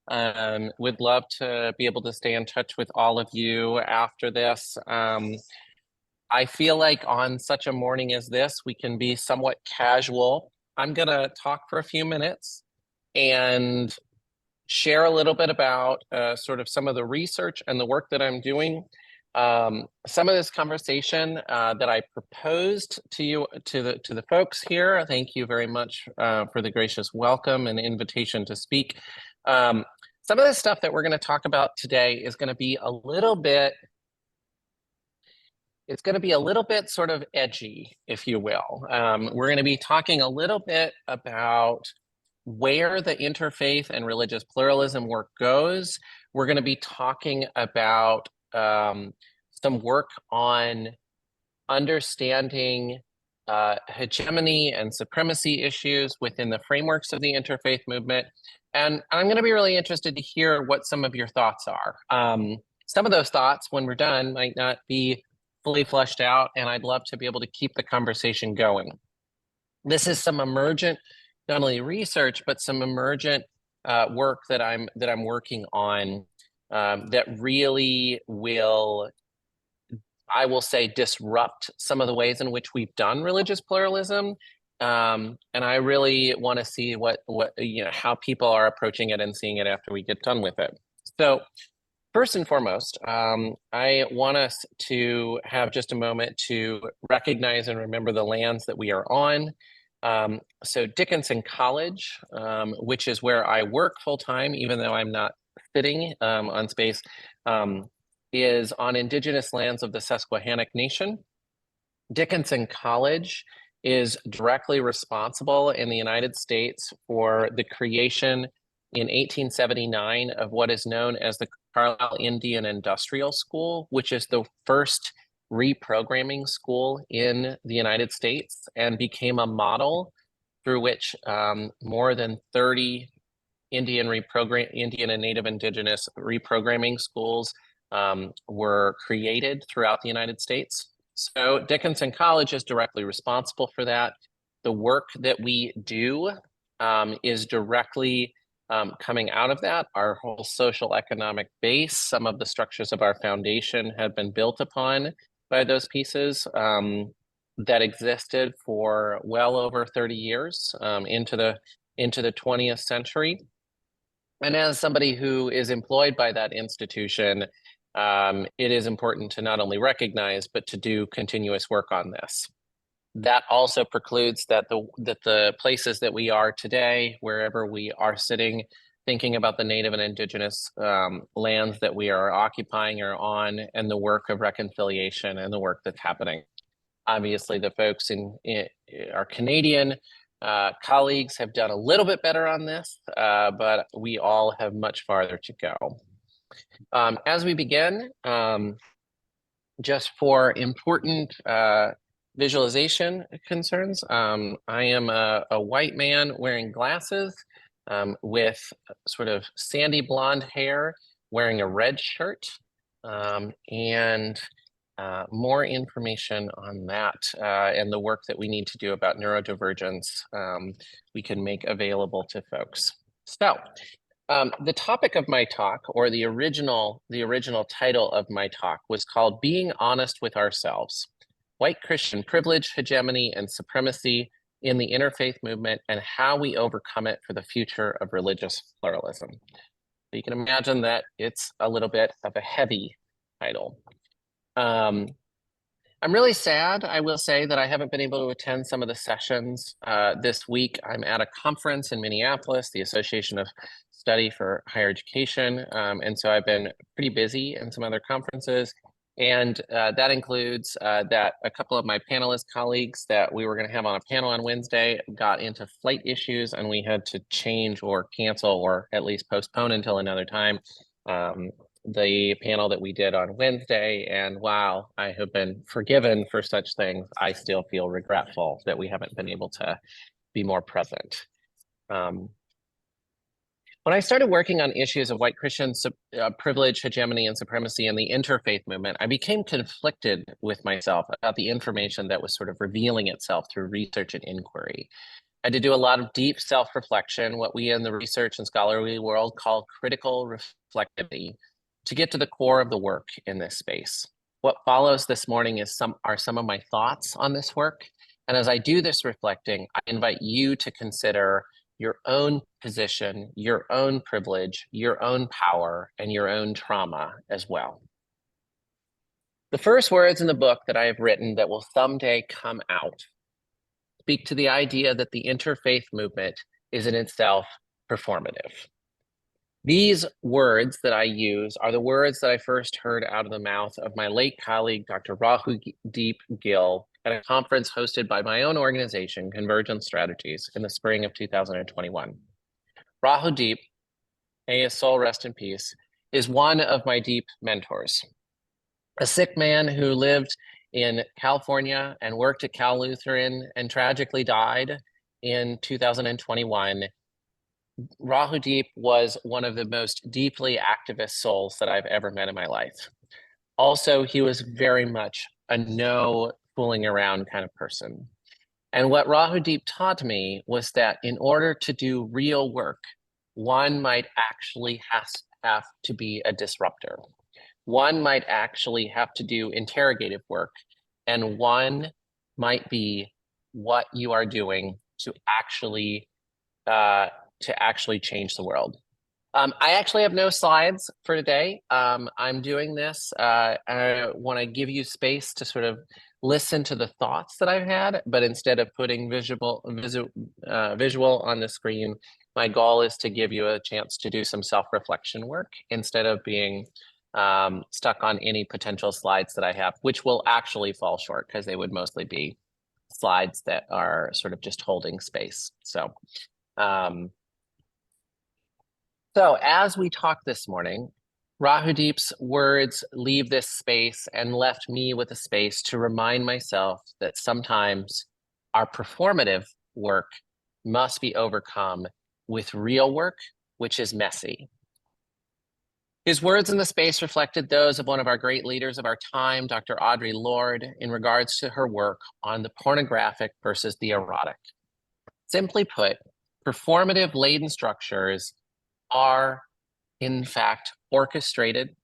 Would love to be able to stay in touch with all of you after this. I feel like on such a morning as this, we can be somewhat casual. I'm going to talk for a few minutes and share a little bit about sort of some of the research and the work that I'm doing. Some of this conversation that I proposed to you, to the folks here. Thank you very much for the gracious welcome and invitation to speak. Some of the stuff that we're going to talk about today is going to be a little bit, it's going to be a little bit sort of edgy, if you will. We're going to be talking a little bit about where the interfaith and religious pluralism work goes. We're going to be talking about some work on understanding hegemony and supremacy issues within the frameworks of the interfaith movement. And I'm going to be really interested to hear what some of your thoughts are. Some of those thoughts, when we're done, might not be fully fleshed out, and I'd love to be able to keep the conversation going. This is some emergent, not only research, but some emergent work that I'm working on that really will, I will say, disrupt some of the ways in which we've done religious pluralism. And I really want to see what how people are approaching it and seeing it after we get done with it. So first and foremost, I want us to have just a moment to recognize and remember the lands that we are on. So Dickinson College, which is where I work full-time, even though I'm not sitting on space, is on indigenous lands of the Susquehannock Nation. Dickinson College is directly responsible in the United States for the creation in 1879 of what is known as the Carlisle Indian Industrial School, which is the first reprogramming school in the United States and became a model through which more than 30 Indian and Native Indigenous reprogramming schools were created throughout the United States. So Dickinson College is directly responsible for that. The work that we do is directly coming out of that. Our whole social economic base, some of the structures of our foundation have been built upon by those pieces that existed for well over 30 years into the 20th century. And as somebody who is employed by that institution, it is important to not only recognize, but to do continuous work on this. That also precludes that the places that we are today, wherever we are sitting, thinking about the Native and Indigenous lands that we are occupying or on, and the work of reconciliation and the work that's happening. Obviously, the folks in our Canadian colleagues have done a little bit better on this, but we all have much farther to go. As we begin, just for important visualization concerns, I am a white man wearing glasses with sort of sandy blonde hair, wearing a red shirt, and more information on that and the work that we need to do about neurodivergence we can make available to folks. So the topic of my talk, or the original title of my talk, was called Being Honest with Ourselves: White Christian Privilege, Hegemony, and Supremacy in the Interfaith Movement, and How We Overcome It for the Future of Religious Pluralism. So you can imagine that it's a little bit of a heavy title. I'm really sad, I will say, that I haven't been able to attend some of the sessions this week. I'm at a conference in Minneapolis, the Association of Study for Higher Education, and so I've been pretty busy in some other conferences. And that includes that a couple of my panelist colleagues that we were going to have on a panel on Wednesday got into flight issues, and we had to change or cancel or at least postpone until another time the panel that we did on Wednesday. And while I have been forgiven for such things, I still feel regretful that we haven't been able to be more present. When I started working on issues of white Christian privilege, hegemony, and supremacy in the interfaith movement, I became conflicted with myself about the information that was sort of revealing itself through research and inquiry. I did do a lot of deep self-reflection, what we in the research and scholarly world call critical reflectivity, to get to the core of the work in this space. What follows this morning are some of my thoughts on this work. And as I do this reflecting, I invite you to consider your own position, your own privilege, your own power, and your own trauma as well. The first words in the book that I have written that will someday come out speak to the idea that the interfaith movement is in itself performative. These words that I use are the words that I first heard out of the mouth of my late colleague, Dr. Rahudeep Gill, at a conference hosted by my own organization, Convergence Strategies, in the spring of 2021. Rahudeep, may his soul rest in peace, is one of my deep mentors. A sick man who lived in California and worked at Cal Lutheran and tragically died in 2021. Rahudeep was one of the most deeply activist souls that I've ever met in my life. Also, he was very much a no fooling around kind of person. And what Rahudeep taught me was that in order to do real work, one might actually have to be a disruptor. One might actually have to do interrogative work, and one might be what you are doing to actually change the world. I actually have no slides for today. I'm doing this. I want to give you space to sort of listen to the thoughts that I've had, but instead of putting visual on the screen, my goal is to give you a chance to do some self-reflection work instead of being stuck on any potential slides that I have, which will actually fall short because they would mostly be slides that are sort of just holding space. So as we talk this morning, Rahudeep's words leave this space and left me with a space to remind myself that sometimes our performative work must be overcome with real work, which is messy. His words in the space reflected those of one of our great leaders of our time, Dr. Audre Lorde, in regards to her work on the pornographic versus the erotic. Simply put, performative laden structures are, in fact, orchestrated.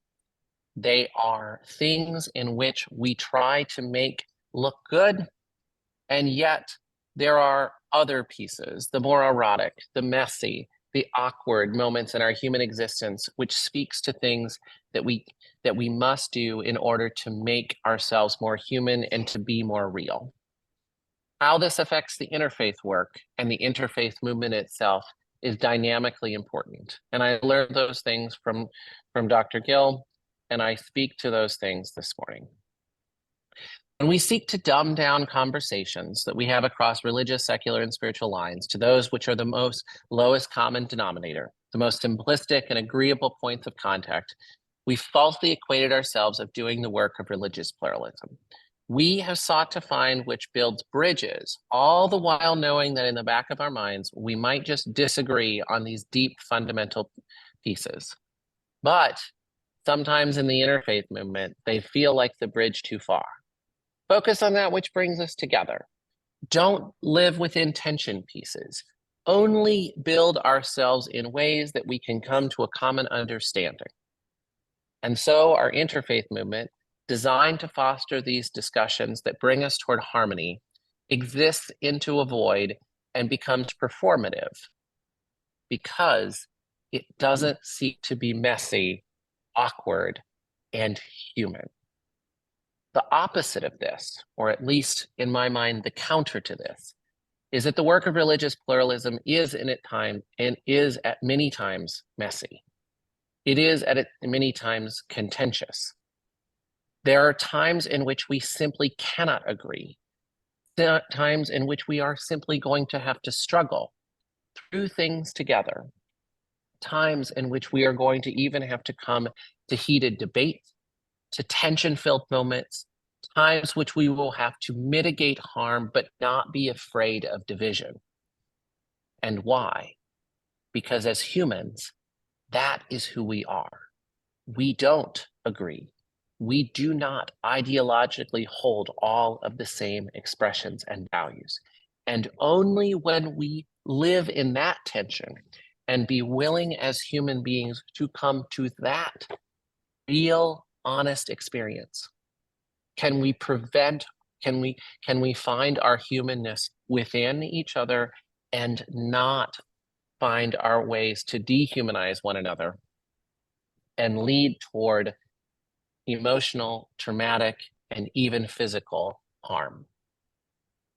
They are things in which we try to make look good, and yet there are other pieces, the more erotic, the messy, the awkward moments in our human existence, which speaks to things that we must do in order to make ourselves more human and to be more real. How this affects the interfaith work and the interfaith movement itself is dynamically important. And I learned those things from Dr. Gill, and I speak to those things this morning. When we seek to dumb down conversations that we have across religious, secular, and spiritual lines to those which are the most lowest common denominator, the most simplistic and agreeable points of contact, we falsely equated ourselves of doing the work of religious pluralism. We have sought to find which builds bridges, all the while knowing that in the back of our minds, we might just disagree on these deep fundamental pieces. But sometimes in the interfaith movement, they feel like the bridge too far. Focus on that which brings us together. Don't live within tension pieces. Only build ourselves in ways that we can come to a common understanding. And so our interfaith movement, designed to foster these discussions that bring us toward harmony, exists into a void and becomes performative because it doesn't seek to be messy, awkward, and human. The opposite of this, or at least in my mind, the counter to this, is that the work of religious pluralism is at many times messy. It is at many times contentious. There are times in which we simply cannot agree. There are times in which we are simply going to have to struggle through things together. Times in which we are going to even have to come to heated debate, to tension-filled moments, times which we will have to mitigate harm but not be afraid of division. And why? Because as humans, that is who we are. We don't agree. We do not ideologically hold all of the same expressions and values. And only when we live in that tension and be willing as human beings to come to that real, honest experience can we prevent, can we find our humanness within each other and not find our ways to dehumanize one another and lead toward emotional, traumatic, and even physical harm.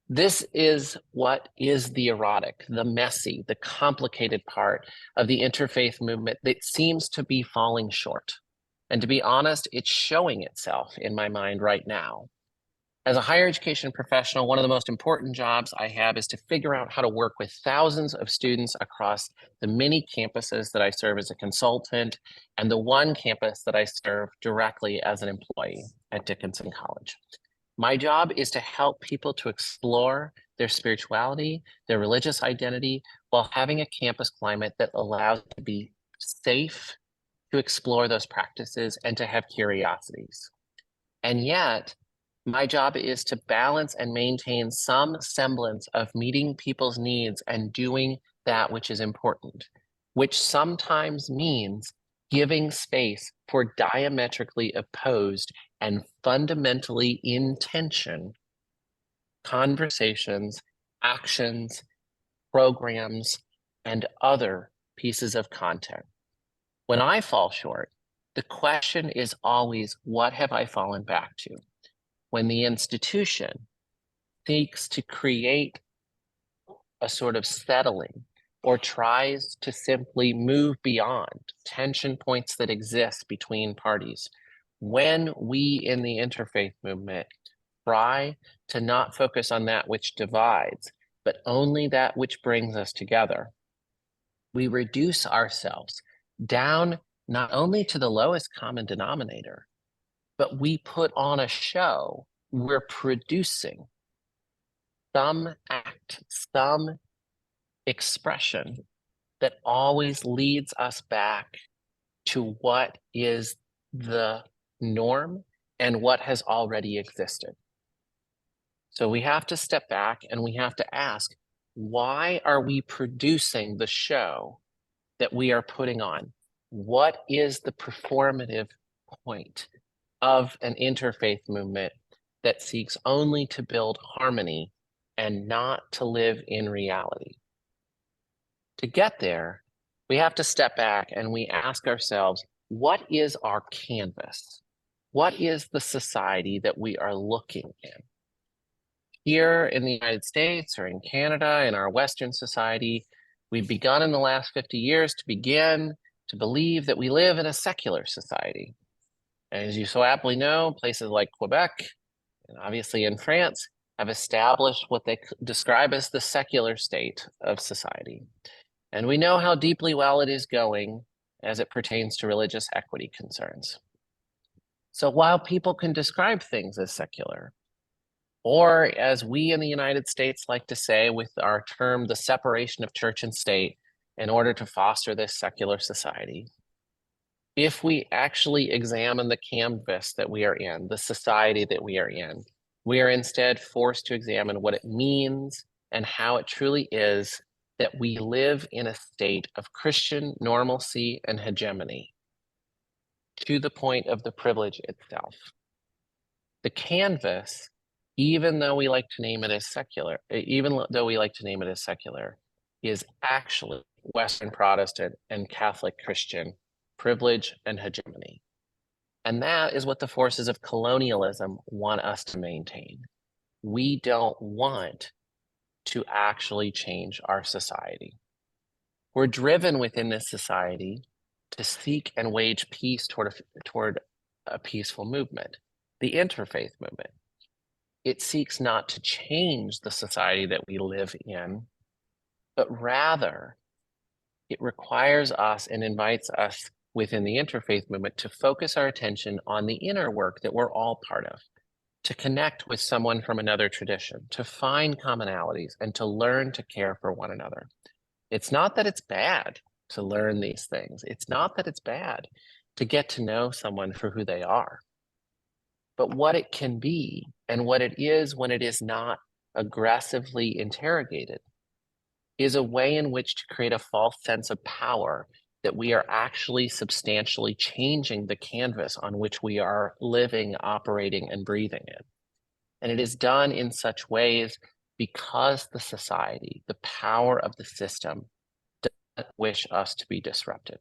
This is what is the erotic, the messy, the complicated part of the interfaith movement that seems to be falling short. And to be honest, it's showing itself in my mind right now. As a higher education professional, one of the most important jobs I have is to figure out how to work with thousands of students across the many campuses that I serve as a consultant and the one campus that I serve directly as an employee at Dickinson College. My job is to help people to explore their spirituality, their religious identity, while having a campus climate that allows it to be safe to explore those practices and to have curiosities. And yet, my job is to balance and maintain some semblance of meeting people's needs and doing that which is important, which sometimes means giving space for diametrically opposed and fundamentally in tension conversations, actions, programs, and other pieces of content. When I fall short, the question is always, what have I fallen back to? When the institution seeks to create a sort of settling or tries to simply move beyond tension points that exist between parties, when we in the interfaith movement try to not focus on that which divides, but only that which brings us together, we reduce ourselves down not only to the lowest common denominator, but we put on a show. We're producing some act, some expression that always leads us back to what is the norm and what has already existed. So we have to step back and we have to ask, why are we producing the show that we are putting on? What is the performative point of an interfaith movement that seeks only to build harmony and not to live in reality? To get there, we have to step back and we ask ourselves, what is our canvas? What is the society that we are looking in? Here in the United States or in Canada, in our Western society, we've begun in the last 50 years to believe that we live in a secular society. And as you so aptly know, places like Quebec, and obviously in France, have established what they describe as the secular state of society. And we know how deeply well it is going as it pertains to religious equity concerns. So while people can describe things as secular, or as we in the United States like to say with our term, the separation of church and state, in order to foster this secular society, if we actually examine the canvas that we are in, the society that we are in, we are instead forced to examine what it means and how it truly is that we live in a state of Christian normalcy and hegemony to the point of the privilege itself. The canvas, even though we like to name it as secular, is actually Western Protestant and Catholic Christian privilege and hegemony. And that is what the forces of colonialism want us to maintain. We don't want to actually change our society. We're driven within this society to seek and wage peace toward a peaceful movement, the interfaith movement. It seeks not to change the society that we live in, but rather it requires us and invites us within the interfaith movement to focus our attention on the inner work that we're all part of, to connect with someone from another tradition, to find commonalities, and to learn to care for one another. It's not that it's bad to learn these things. It's not that it's bad to get to know someone for who they are. But what it can be and what it is when it is not aggressively interrogated is a way in which to create a false sense of power that we are actually substantially changing the canvas on which we are living, operating, and breathing in. And it is done in such ways because the society, the power of the system, doesn't wish us to be disrupted.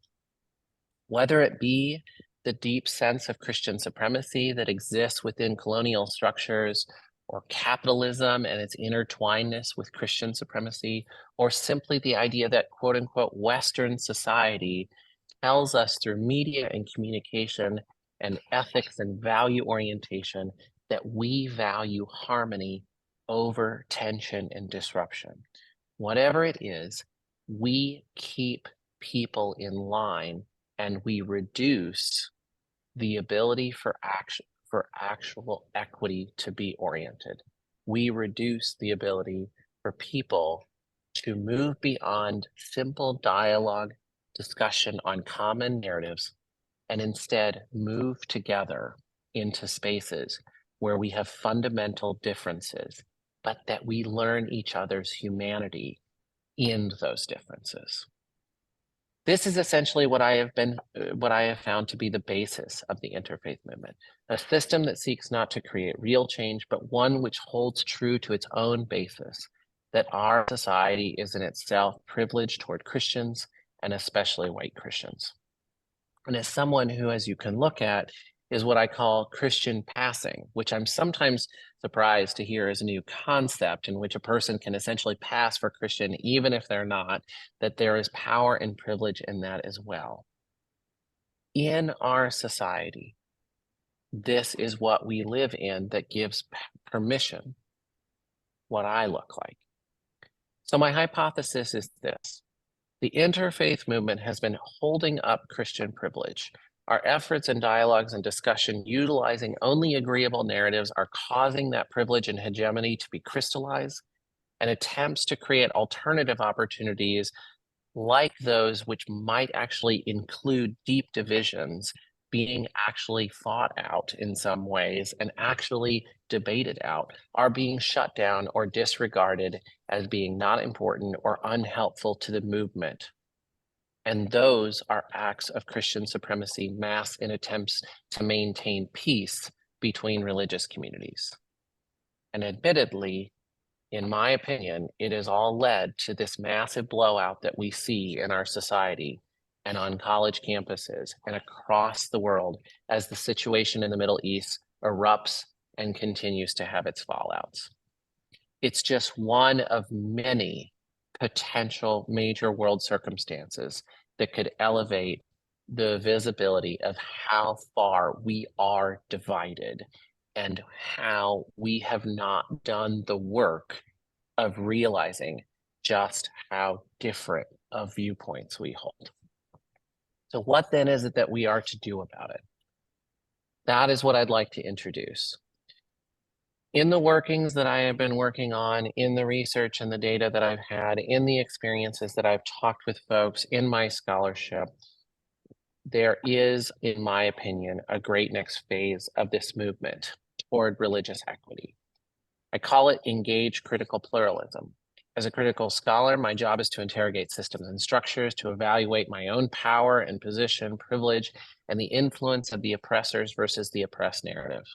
Whether it be the deep sense of Christian supremacy that exists within colonial structures, or capitalism and its intertwinedness with Christian supremacy, or simply the idea that quote unquote Western society tells us through media and communication and ethics and value orientation that we value harmony over tension and disruption. Whatever it is, we keep people in line and we reduce the ability for actual equity to be oriented. We reduce the ability for people to move beyond simple dialogue, discussion on common narratives, and instead move together into spaces where we have fundamental differences, but that we learn each other's humanity in those differences. This is essentially what I have found to be the basis of the interfaith movement, a system that seeks not to create real change, but one which holds true to its own basis, that our society is in itself privileged toward Christians and especially white Christians. And as someone who, as you can look at, is what I call Christian passing, which I'm sometimes surprised to hear as a new concept in which a person can essentially pass for Christian even if they're not, that there is power and privilege in that as well. In our society, this is what we live in that gives permission what I look like. So my hypothesis is this. The interfaith movement has been holding up Christian privilege. Our efforts and dialogues and discussion utilizing only agreeable narratives are causing that privilege and hegemony to be crystallized, and attempts to create alternative opportunities like those which might actually include deep divisions being actually fought out in some ways and actually debated out are being shut down or disregarded as being not important or unhelpful to the movement. And those are acts of Christian supremacy masked in attempts to maintain peace between religious communities. And admittedly, in my opinion, it has all led to this massive blowout that we see in our society and on college campuses and across the world as the situation in the Middle East erupts and continues to have its fallouts. It's just one of many potential major world circumstances that could elevate the visibility of how far we are divided and how we have not done the work of realizing just how different of viewpoints we hold. So what then is it that we are to do about it? That is what I'd like to introduce. In the workings that I have been working on, in the research and the data that I've had, in the experiences that I've talked with folks in my scholarship, there is, in my opinion, a great next phase of this movement toward religious equity. I call it engage critical pluralism. As a critical scholar, my job is to interrogate systems and structures, to evaluate my own power and position, privilege, and the influence of the oppressors versus the oppressed narrative.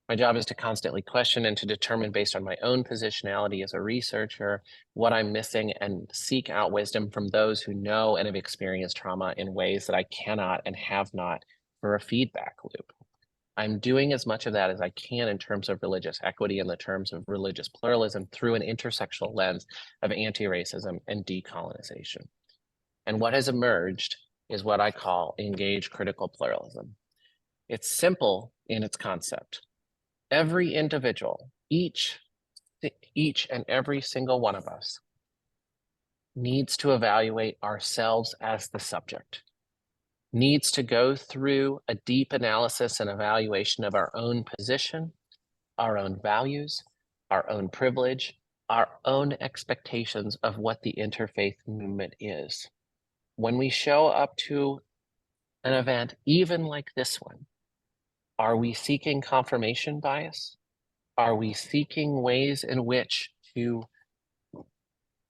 My job is to constantly question and to determine based on my own positionality as a researcher what I'm missing and seek out wisdom from those who know and have experienced trauma in ways that I cannot and have not for a feedback loop. I'm doing as much of that as I can in terms of religious equity and the terms of religious pluralism through an intersectional lens of anti-racism and decolonization. And what has emerged is what I call engage critical pluralism. It's simple in its concept. Every individual, each and every single one of us needs to evaluate ourselves as the subject, needs to go through a deep analysis and evaluation of our own position, our own values, our own privilege, our own expectations of what the interfaith movement is. When we show up to an event, even like this one, are we seeking confirmation bias? Are we seeking ways in which to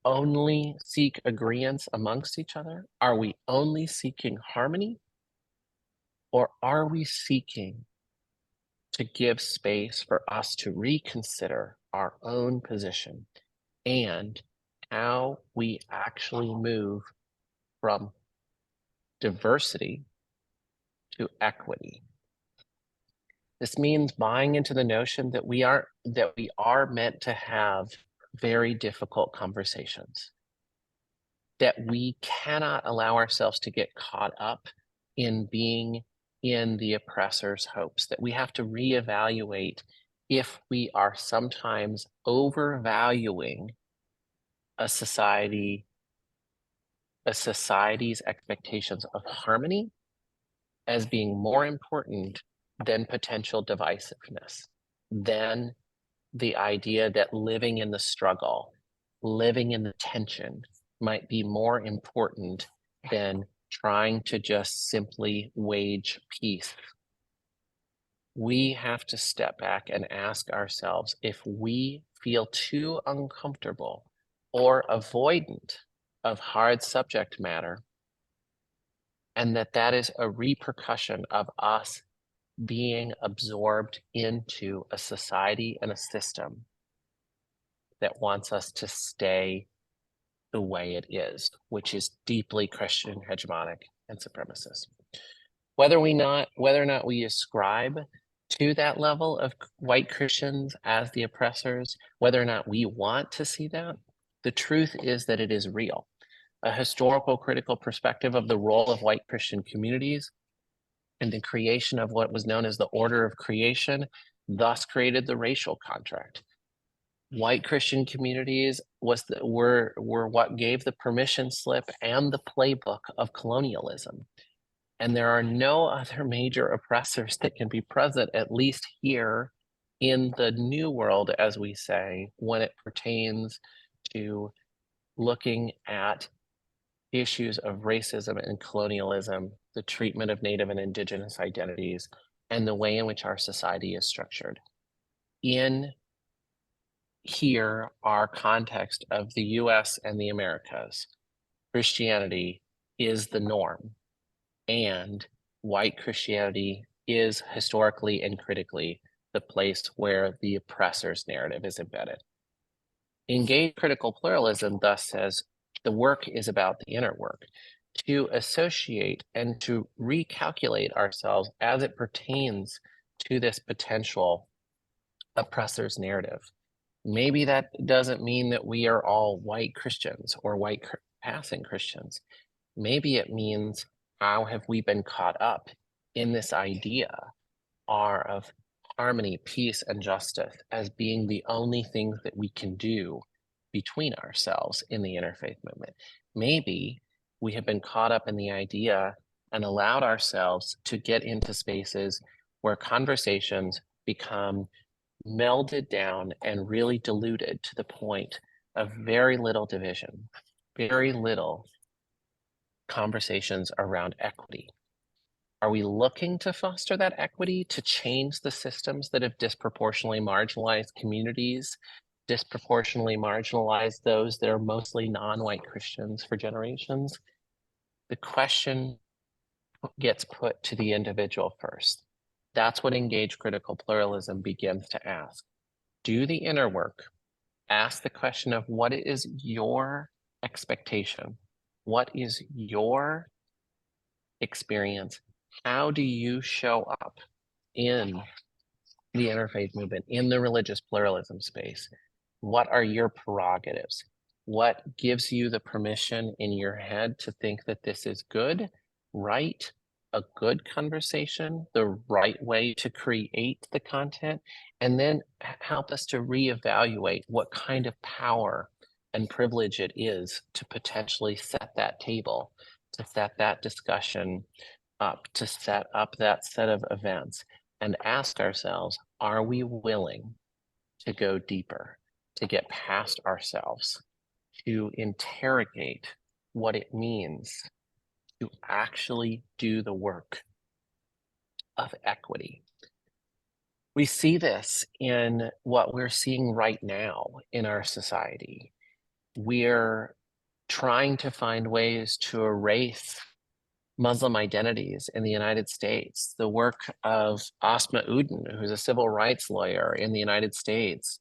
only seek agreeance amongst each other? Are we only seeking harmony? Or are we seeking to give space for us to reconsider our own position and how we actually move from diversity to equity? This means buying into the notion that we are meant to have very difficult conversations, that we cannot allow ourselves to get caught up in being in the oppressor's hopes, that we have to reevaluate if we are sometimes overvaluing a society's expectations of harmony as being more important than potential divisiveness, than the idea that living in the struggle, living in the tension might be more important than trying to just simply wage peace. We have to step back and ask ourselves if we feel too uncomfortable or avoidant of hard subject matter, and that is a repercussion of us being absorbed into a society and a system that wants us to stay the way it is, which is deeply Christian, hegemonic, and supremacist. Whether or not we ascribe to that level of white Christians as the oppressors, whether or not we want to see that, the truth is that it is real. A historical critical perspective of the role of white Christian communities and the creation of what was known as the order of creation, thus created the racial contract. White Christian communities were what gave the permission slip and the playbook of colonialism. And there are no other major oppressors that can be present, at least here in the new world, as we say, when it pertains to looking at issues of racism and colonialism, the treatment of Native and Indigenous identities, and the way in which our society is structured. In here, our context of the US and the Americas, Christianity is the norm, and white Christianity is historically and critically the place where the oppressor's narrative is embedded. Engaged critical pluralism thus says the work is about the inner work, to associate and to recalculate ourselves as it pertains to this potential oppressor's narrative. Maybe that doesn't mean that we are all white Christians or white passing Christians. Maybe it means, how have we been caught up in this idea of harmony, peace, and justice as being the only things that we can do between ourselves in the interfaith movement? Maybe we have been caught up in the idea and allowed ourselves to get into spaces where conversations become melded down and really diluted to the point of very little division, very little conversations around equity. Are we looking to foster that equity, to change the systems that have disproportionately marginalized communities, disproportionately marginalized those that are mostly non-white Christians for generations? The question gets put to the individual first. That's what engaged critical pluralism begins to ask. Do the inner work. Ask the question of what is your expectation? What is your experience? How do you show up in the interfaith movement, in the religious pluralism space? What are your prerogatives? What gives you the permission in your head to think that this is good, right, a good conversation, the right way to create the content, and then help us to reevaluate what kind of power and privilege it is to potentially set that table, to set that discussion up, to set up that set of events, and ask ourselves, are we willing to go deeper, to get past ourselves, to interrogate what it means to actually do the work of equity? We see this in what we're seeing right now in our society. We're trying to find ways to erase Muslim identities in the United States. The work of Asma Uden, who's a civil rights lawyer in the United States.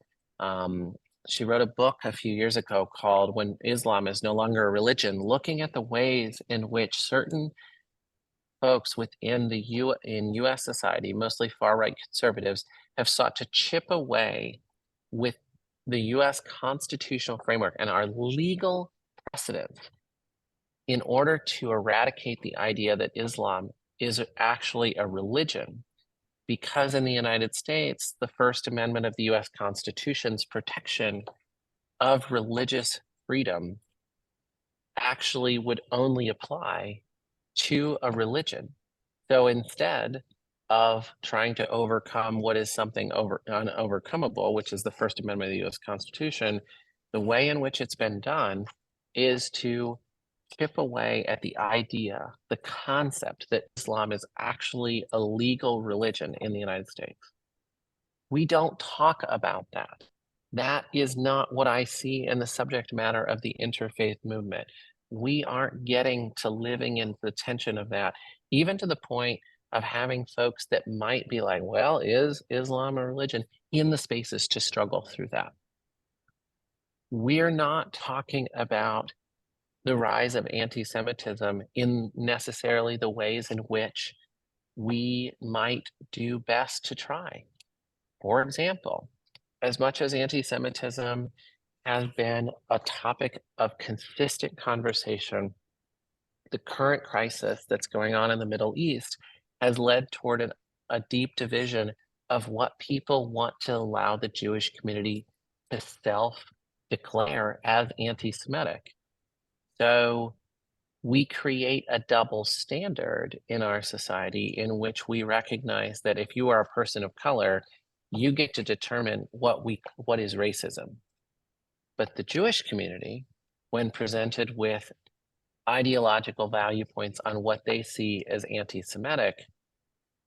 She wrote a book a few years ago called When Islam is No Longer a Religion, looking at the ways in which certain folks within in US society, mostly far-right conservatives, have sought to chip away with the US constitutional framework and our legal precedent in order to eradicate the idea that Islam is actually a religion. Because in the United States, the First Amendment of the US Constitution's protection of religious freedom actually would only apply to a religion. So instead of trying to overcome what is something unovercomable, which is the First Amendment of the US Constitution, the way in which it's been done is to chip away at the idea, the concept that Islam is actually a legal religion in the United States. We don't talk about that. That is not what I see in the subject matter of the interfaith movement. We aren't getting to living in the tension of that, even to the point of having folks that might be like, well, is Islam a religion, in the spaces to struggle through that. We're not talking about the rise of anti-Semitism in necessarily the ways in which we might do best to try. For example, as much as anti-Semitism has been a topic of consistent conversation, the current crisis that's going on in the Middle East has led toward a deep division of what people want to allow the Jewish community to self-declare as anti-Semitic. So we create a double standard in our society in which we recognize that if you are a person of color, you get to determine what is racism. But the Jewish community, when presented with ideological value points on what they see as anti-Semitic,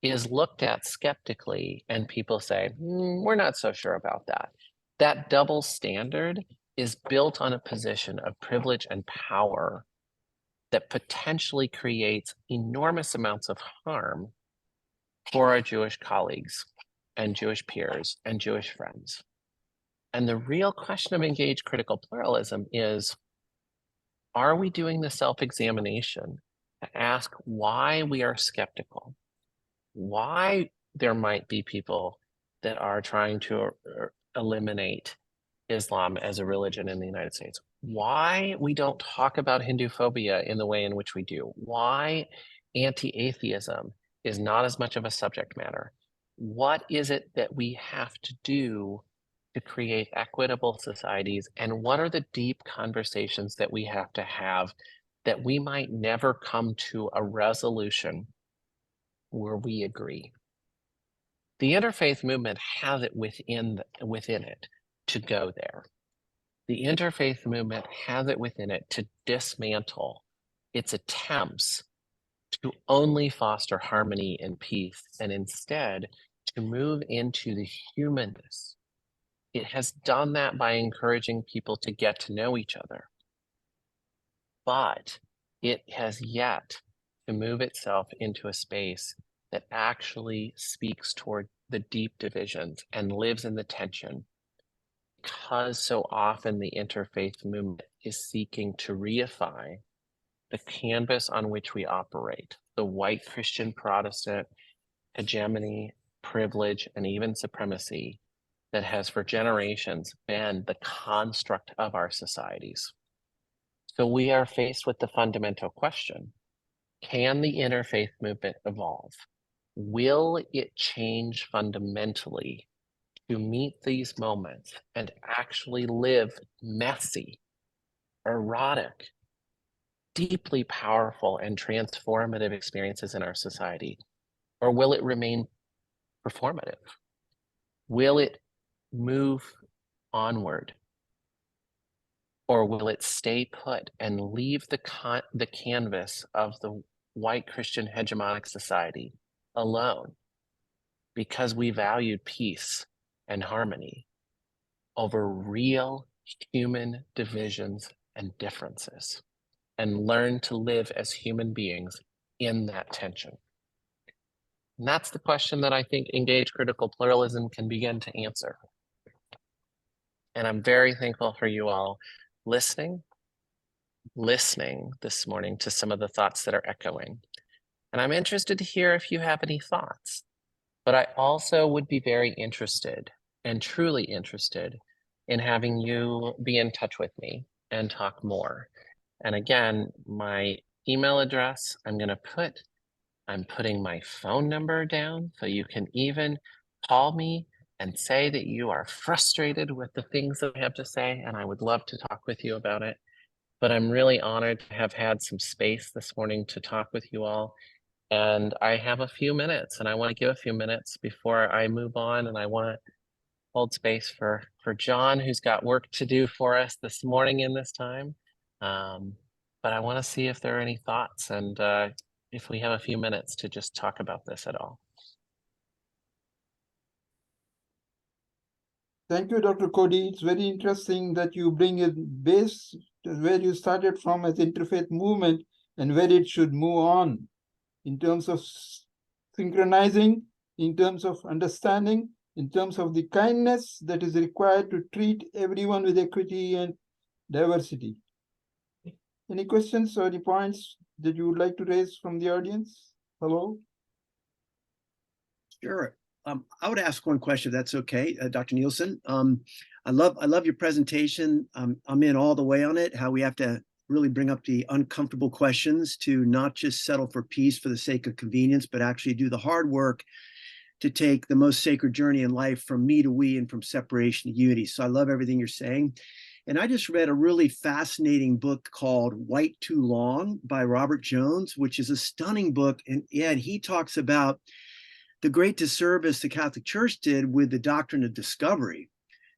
is looked at skeptically, and people say, we're not so sure about that. That double standard is built on a position of privilege and power that potentially creates enormous amounts of harm for our Jewish colleagues and Jewish peers and Jewish friends. And the real question of engaged critical pluralism is, are we doing the self-examination to ask why we are skeptical? Why there might be people that are trying to eliminate Islam as a religion in the United States? Why we don't talk about Hindu phobia in the way in which we do? Why anti-atheism is not as much of a subject matter? What is it that we have to do to create equitable societies? And what are the deep conversations that we have to have that we might never come to a resolution where we agree? The interfaith movement has it within it to go there. The interfaith movement has it within it to dismantle its attempts to only foster harmony and peace, and instead to move into the humanness. It has done that by encouraging people to get to know each other. But it has yet to move itself into a space that actually speaks toward the deep divisions and lives in the tension, because so often the interfaith movement is seeking to reify the canvas on which we operate, the white Christian Protestant hegemony, privilege, and even supremacy that has for generations been the construct of our societies. So we are faced with the fundamental question: can the interfaith movement evolve? Will it change fundamentally to meet these moments and actually live messy, erotic, deeply powerful, and transformative experiences in our society? Or will it remain performative? Will it move onward? Or will it stay put and leave the canvas of the white Christian hegemonic society alone? because we valued peace and harmony over real human divisions and differences, and learned to live as human beings in that tension. And that's the question that I think engaged critical pluralism can begin to answer. And I'm very thankful for you all listening this morning to some of the thoughts that are echoing. And I'm interested to hear if you have any thoughts, but I also would be very interested and truly interested in having you be in touch with me and talk more. And again, my email address, I'm putting my phone number down so you can even call me and say that you are frustrated with the things that I have to say, and I would love to talk with you about it. But I'm really honored to have had some space this morning to talk with you all. And I have a few minutes, and I want to give a few minutes before I move on, and I want to hold space for John, who's got work to do for us this morning in this time. But I want to see if there are any thoughts and if we have a few minutes to just talk about this at all. Thank you, Dr. Cody. It's very interesting that you bring a base where you started from as interfaith movement and where it should move on in terms of synchronizing, in terms of understanding, in terms of the kindness that is required to treat everyone with equity and diversity. Any questions or any points that you would like to raise from the audience? Hello? Sure. I would ask one question, if that's okay, Dr. Nielsen. I love your presentation. I'm in all the way on it, how we have to really bring up the uncomfortable questions to not just settle for peace for the sake of convenience, but actually do the hard work to take the most sacred journey in life from me to we and from separation to unity. So I love everything you're saying. And I just read a really fascinating book called White Too Long by Robert Jones, which is a stunning book. And he talks about the great disservice the Catholic Church did with the doctrine of discovery,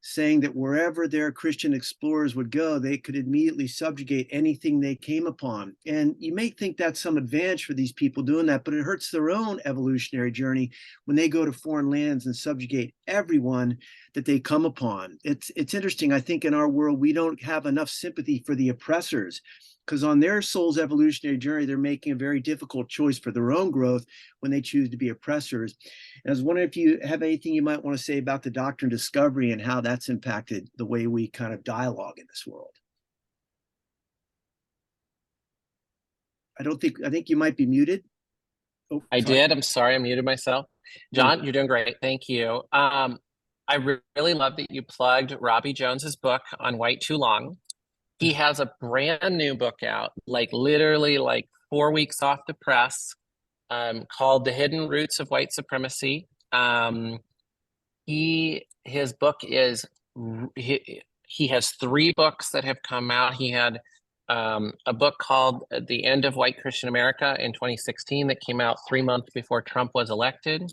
saying that wherever their Christian explorers would go, they could immediately subjugate anything they came upon. And you may think that's some advantage for these people doing that, but it hurts their own evolutionary journey when they go to foreign lands and subjugate everyone that they come upon. It's interesting. I think in our world, we don't have enough sympathy for the oppressors, because on their soul's evolutionary journey, they're making a very difficult choice for their own growth when they choose to be oppressors. And I was wondering if you have anything you might want to say about the doctrine of discovery and how that's impacted the way we kind of dialogue in this world. I think you might be muted. Oh, I did. I'm sorry, I muted myself. John, you're doing great. Thank you. I really love that you plugged Robbie Jones's book on White Too Long. He has a brand new book out, like literally like 4 weeks off the press, called The Hidden Roots of White Supremacy. His book is, he has 3 books that have come out. He had a book called The End of White Christian America in 2016 that came out 3 months before Trump was elected.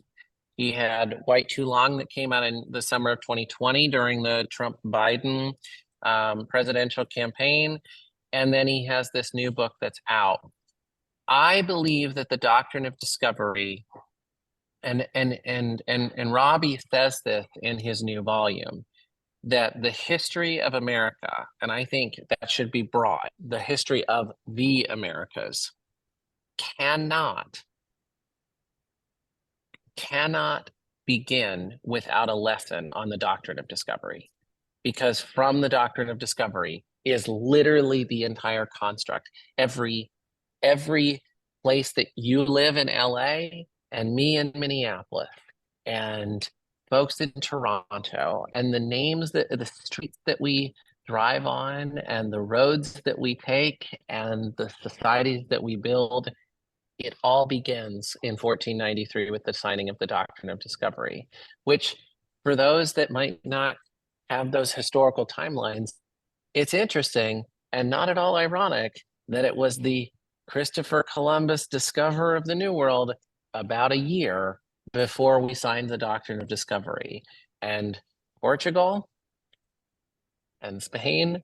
He had White Too Long that came out in the summer of 2020 during the Trump-Biden presidential campaign. And then he has this new book that's out. I believe that the doctrine of discovery, and Robbie says this in his new volume, that the history of America, and I think that should be broad, the history of the Americas cannot begin without a lesson on the doctrine of discovery. Because from the doctrine of discovery is literally the entire construct. Every place that you live in LA and me in Minneapolis and folks in Toronto, and the names that the streets that we drive on and the roads that we take and the societies that we build, it all begins in 1493 with the signing of the doctrine of discovery, which for those that might not have those historical timelines, it's interesting and not at all ironic that it was the Christopher Columbus discoverer of the New World about a year before we signed the doctrine of discovery. And Portugal and Spain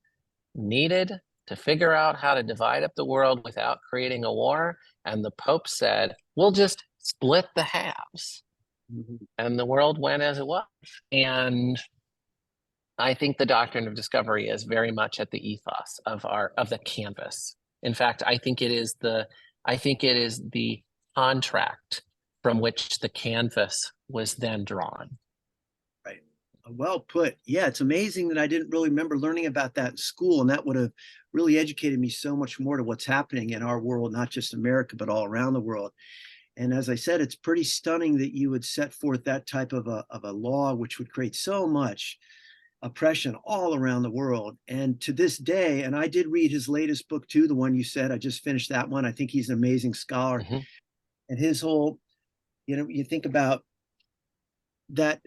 needed to figure out how to divide up the world without creating a war. And the Pope said, we'll just split the halves. and the world went as it was. And I think the doctrine of discovery is very much at the ethos of the canvas. In fact, I think it is the contract from which the canvas was then drawn. Right. Well put. Yeah, it's amazing that I didn't really remember learning about that in school, and that would have really educated me so much more to what's happening in our world, not just America, but all around the world. And as I said, it's pretty stunning that you would set forth that type of a law, which would create so much oppression all around the world. And to this day, and I did read his latest book too, the one you said, I just finished that one. I think he's an amazing scholar. And his whole, you think about that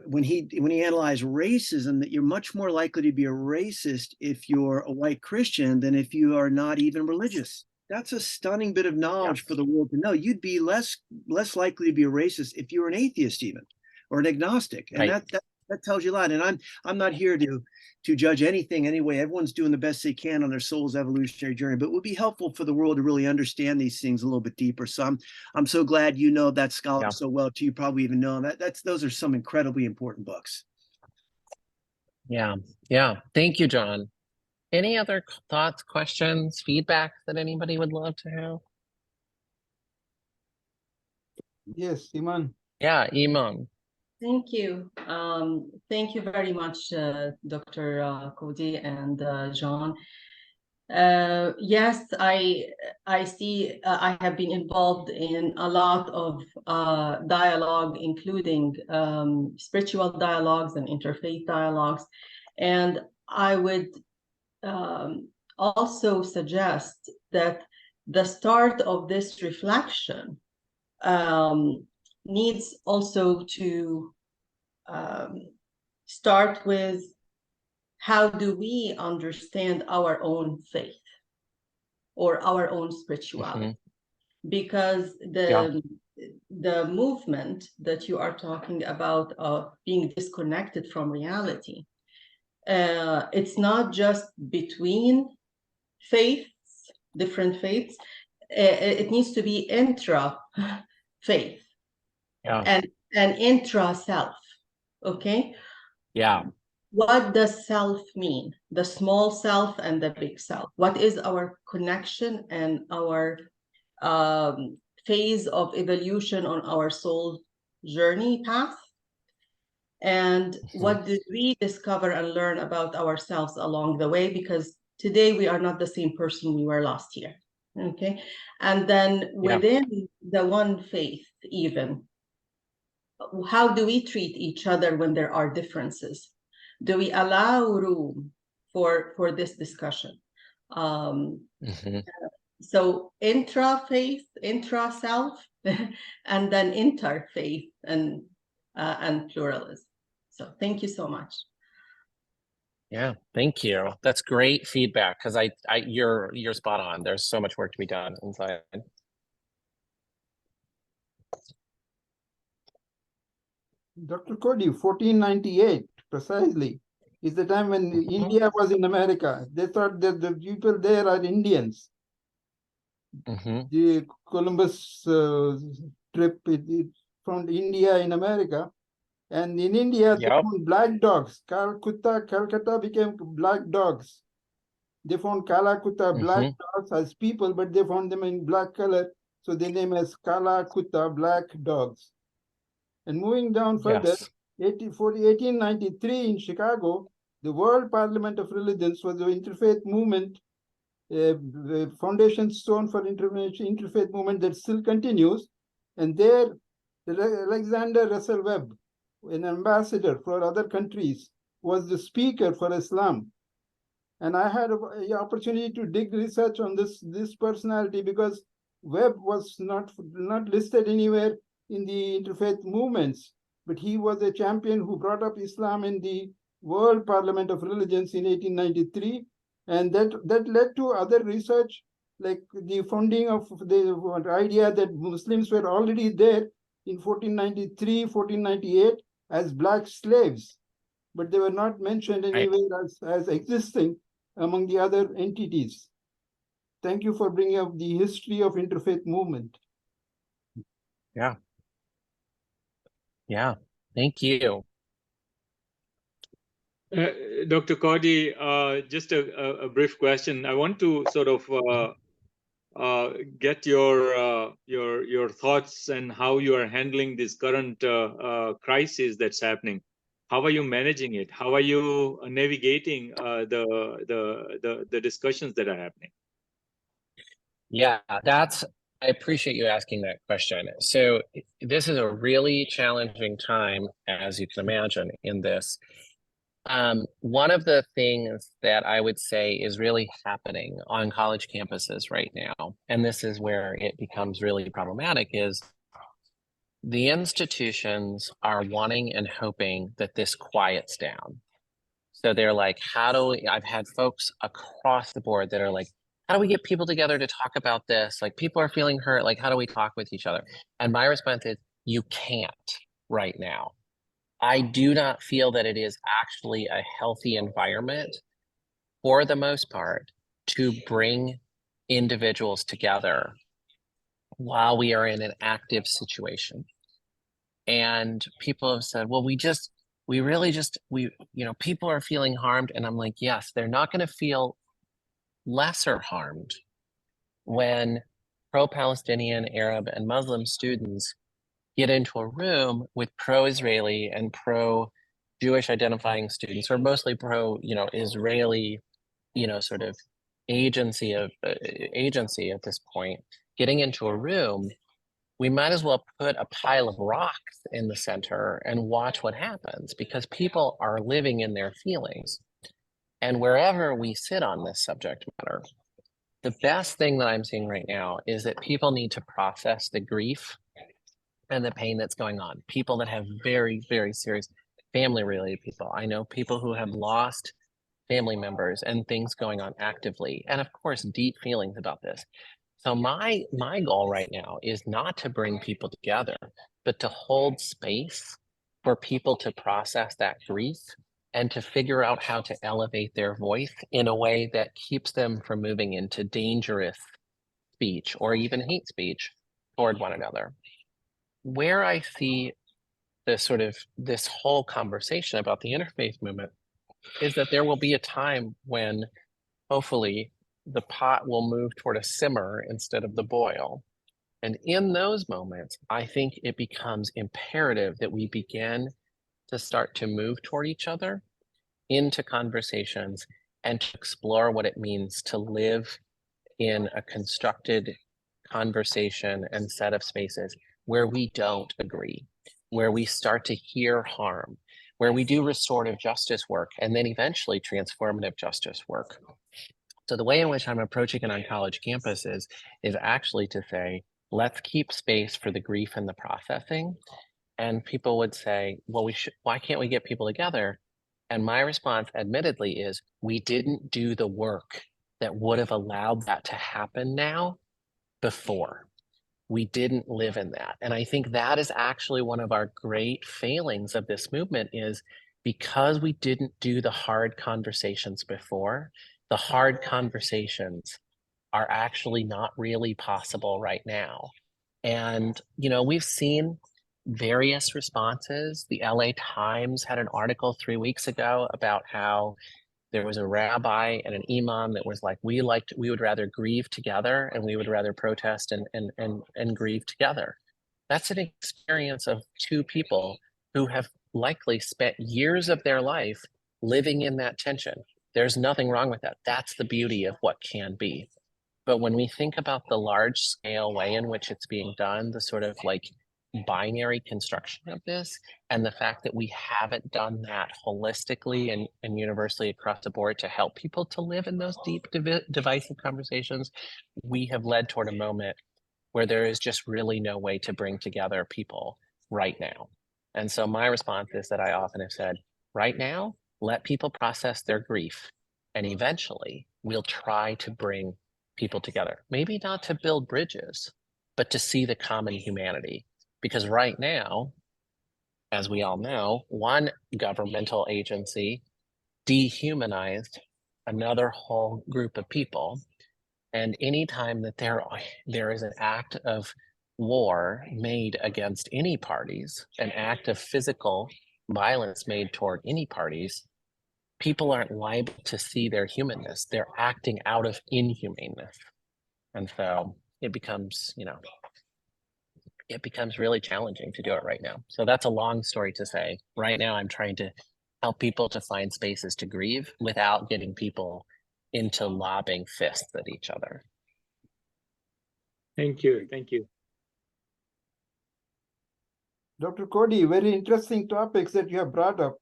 when he analyzed racism, that you're much more likely to be a racist if you're a white Christian than if you are not even religious. That's a stunning bit of knowledge for the world to know. You'd be less likely to be a racist if you were an atheist even, or an agnostic. And that tells you a lot. And I'm not here to judge anything anyway. Everyone's doing the best they can on their soul's evolutionary journey, but it would be helpful for the world to really understand these things a little bit deeper. So I'm so glad you know that scholar so well too. You probably even know those are some incredibly important books. Yeah. Thank you, John. Any other thoughts, questions, feedback that anybody would love to have? Yes, Iman. Yeah, Iman. Thank you. Thank you very much, Dr. Cody and John. Yes, I see. I have been involved in a lot of dialogue, including spiritual dialogues and interfaith dialogues, and I would also suggest that the start of this reflection needs also to start with how do we understand our own faith or our own spirituality? Because the movement that you are talking about of being disconnected from reality, it's not just between faiths, different faiths. It needs to be intra-faith and intra-self. Okay? Yeah. What does self mean? The small self and the big self. What is our connection and our phase of evolution on our soul journey path? And what did we discover and learn about ourselves along the way? Because today we are not the same person we were last year. Okay. And then within the one faith, even, how do we treat each other when there are differences? Do we allow room for this discussion? So intra-faith, intra-self, and then interfaith and pluralism. So thank you so much. Yeah, thank you. That's great feedback because you're spot on. There's so much work to be done inside. Dr. Cody, 1498, precisely, is the time when India was in America. They thought that the people there are Indians. The Columbus trip, it found India in America. And in India, they found black dogs. Calcutta became black dogs. They found Calcutta black dogs as people, but they found them in black color. So they name as Calcutta black dogs. And moving down further, 1893 in Chicago, the World Parliament of Religions was the interfaith movement, the foundation stone for interfaith movement that still continues. And there, Alexander Russell Webb, an ambassador for other countries, was the speaker for Islam. And I had an opportunity to dig research on this personality because Webb was not listed anywhere in the interfaith movements, but he was a champion who brought up Islam in the World Parliament of Religions in 1893, and that led to other research, like the founding of the idea that Muslims were already there in 1493, 1498 as black slaves, but they were not mentioned anywhere as existing among the other entities. Thank you for bringing up the history of interfaith movement. Yeah. Yeah, thank you. Dr. Cody, just a brief question. I want to sort of get your thoughts and how you are handling this current crisis that's happening. How are you managing it? How are you navigating the discussions that are happening? Yeah, I appreciate you asking that question. So this is a really challenging time, as you can imagine, in this. One of the things that I would say is really happening on college campuses right now, and this is where it becomes really problematic, is the institutions are wanting and hoping that this quiets down. So they're like, I've had folks across the board that are like, how do we get people together to talk about this? Like, people are feeling hurt. Like, how do we talk with each other? And my response is, you can't right now. I do not feel that it is actually a healthy environment, for the most part, to bring individuals together while we are in an active situation. And people have said, well, people are feeling harmed. And I'm like, yes, they're not going to feel lesser harmed when pro-Palestinian, Arab, and Muslim students get into a room with pro-Israeli and pro-Jewish identifying students, or mostly Israeli, sort of agency at this point, getting into a room. We might as well put a pile of rocks in the center and watch what happens, because people are living in their feelings. And wherever we sit on this subject matter, the best thing that I'm seeing right now is that people need to process the grief and the pain that's going on. People that have very, very serious family-related people. I know people who have lost family members and things going on actively, and of course, deep feelings about this. So my goal right now is not to bring people together, but to hold space for people to process that grief and to figure out how to elevate their voice in a way that keeps them from moving into dangerous speech or even hate speech toward one another. Where I see this whole conversation about the interfaith movement is that there will be a time when hopefully the pot will move toward a simmer instead of the boil. And in those moments, I think it becomes imperative that we begin to start to move toward each other into conversations and to explore what it means to live in a constructed conversation and set of spaces where we don't agree, where we start to hear harm, where we do restorative justice work, and then eventually transformative justice work. So the way in which I'm approaching it on college campuses is actually to say, let's keep space for the grief and the processing. And people would say, well, why can't we get people together? And my response, admittedly, is we didn't do the work that would have allowed that to happen now before. We didn't live in that. And I think that is actually one of our great failings of this movement, is because we didn't do the hard conversations before, the hard conversations are actually not really possible right now. And, we've seen various responses. The LA Times had an article 3 weeks ago about how there was a rabbi and an imam that was like, we would rather grieve together and we would rather protest and grieve together. That's an experience of two people who have likely spent years of their life living in that tension. There's nothing wrong with that. That's the beauty of what can be. But when we think about the large scale way in which it's being done, the sort of like binary construction of this, and the fact that we haven't done that holistically and universally across the board to help people to live in those deep divisive conversations, we have led toward a moment where there is just really no way to bring together people right now. And so my response is that I often have said, right now, let people process their grief, and eventually we'll try to bring people together. Maybe not to build bridges, but to see the common humanity. Because right now, as we all know, one governmental agency dehumanized another whole group of people. And anytime that there is an act of war made against any parties, an act of physical violence made toward any parties, people aren't liable to see their humanness. They're acting out of inhumaneness. And so it becomes, it becomes really challenging to do it right now. So that's a long story to say. Right now, I'm trying to help people to find spaces to grieve without getting people into lobbing fists at each other. Thank you. Thank you. Dr. Cody, very interesting topics that you have brought up.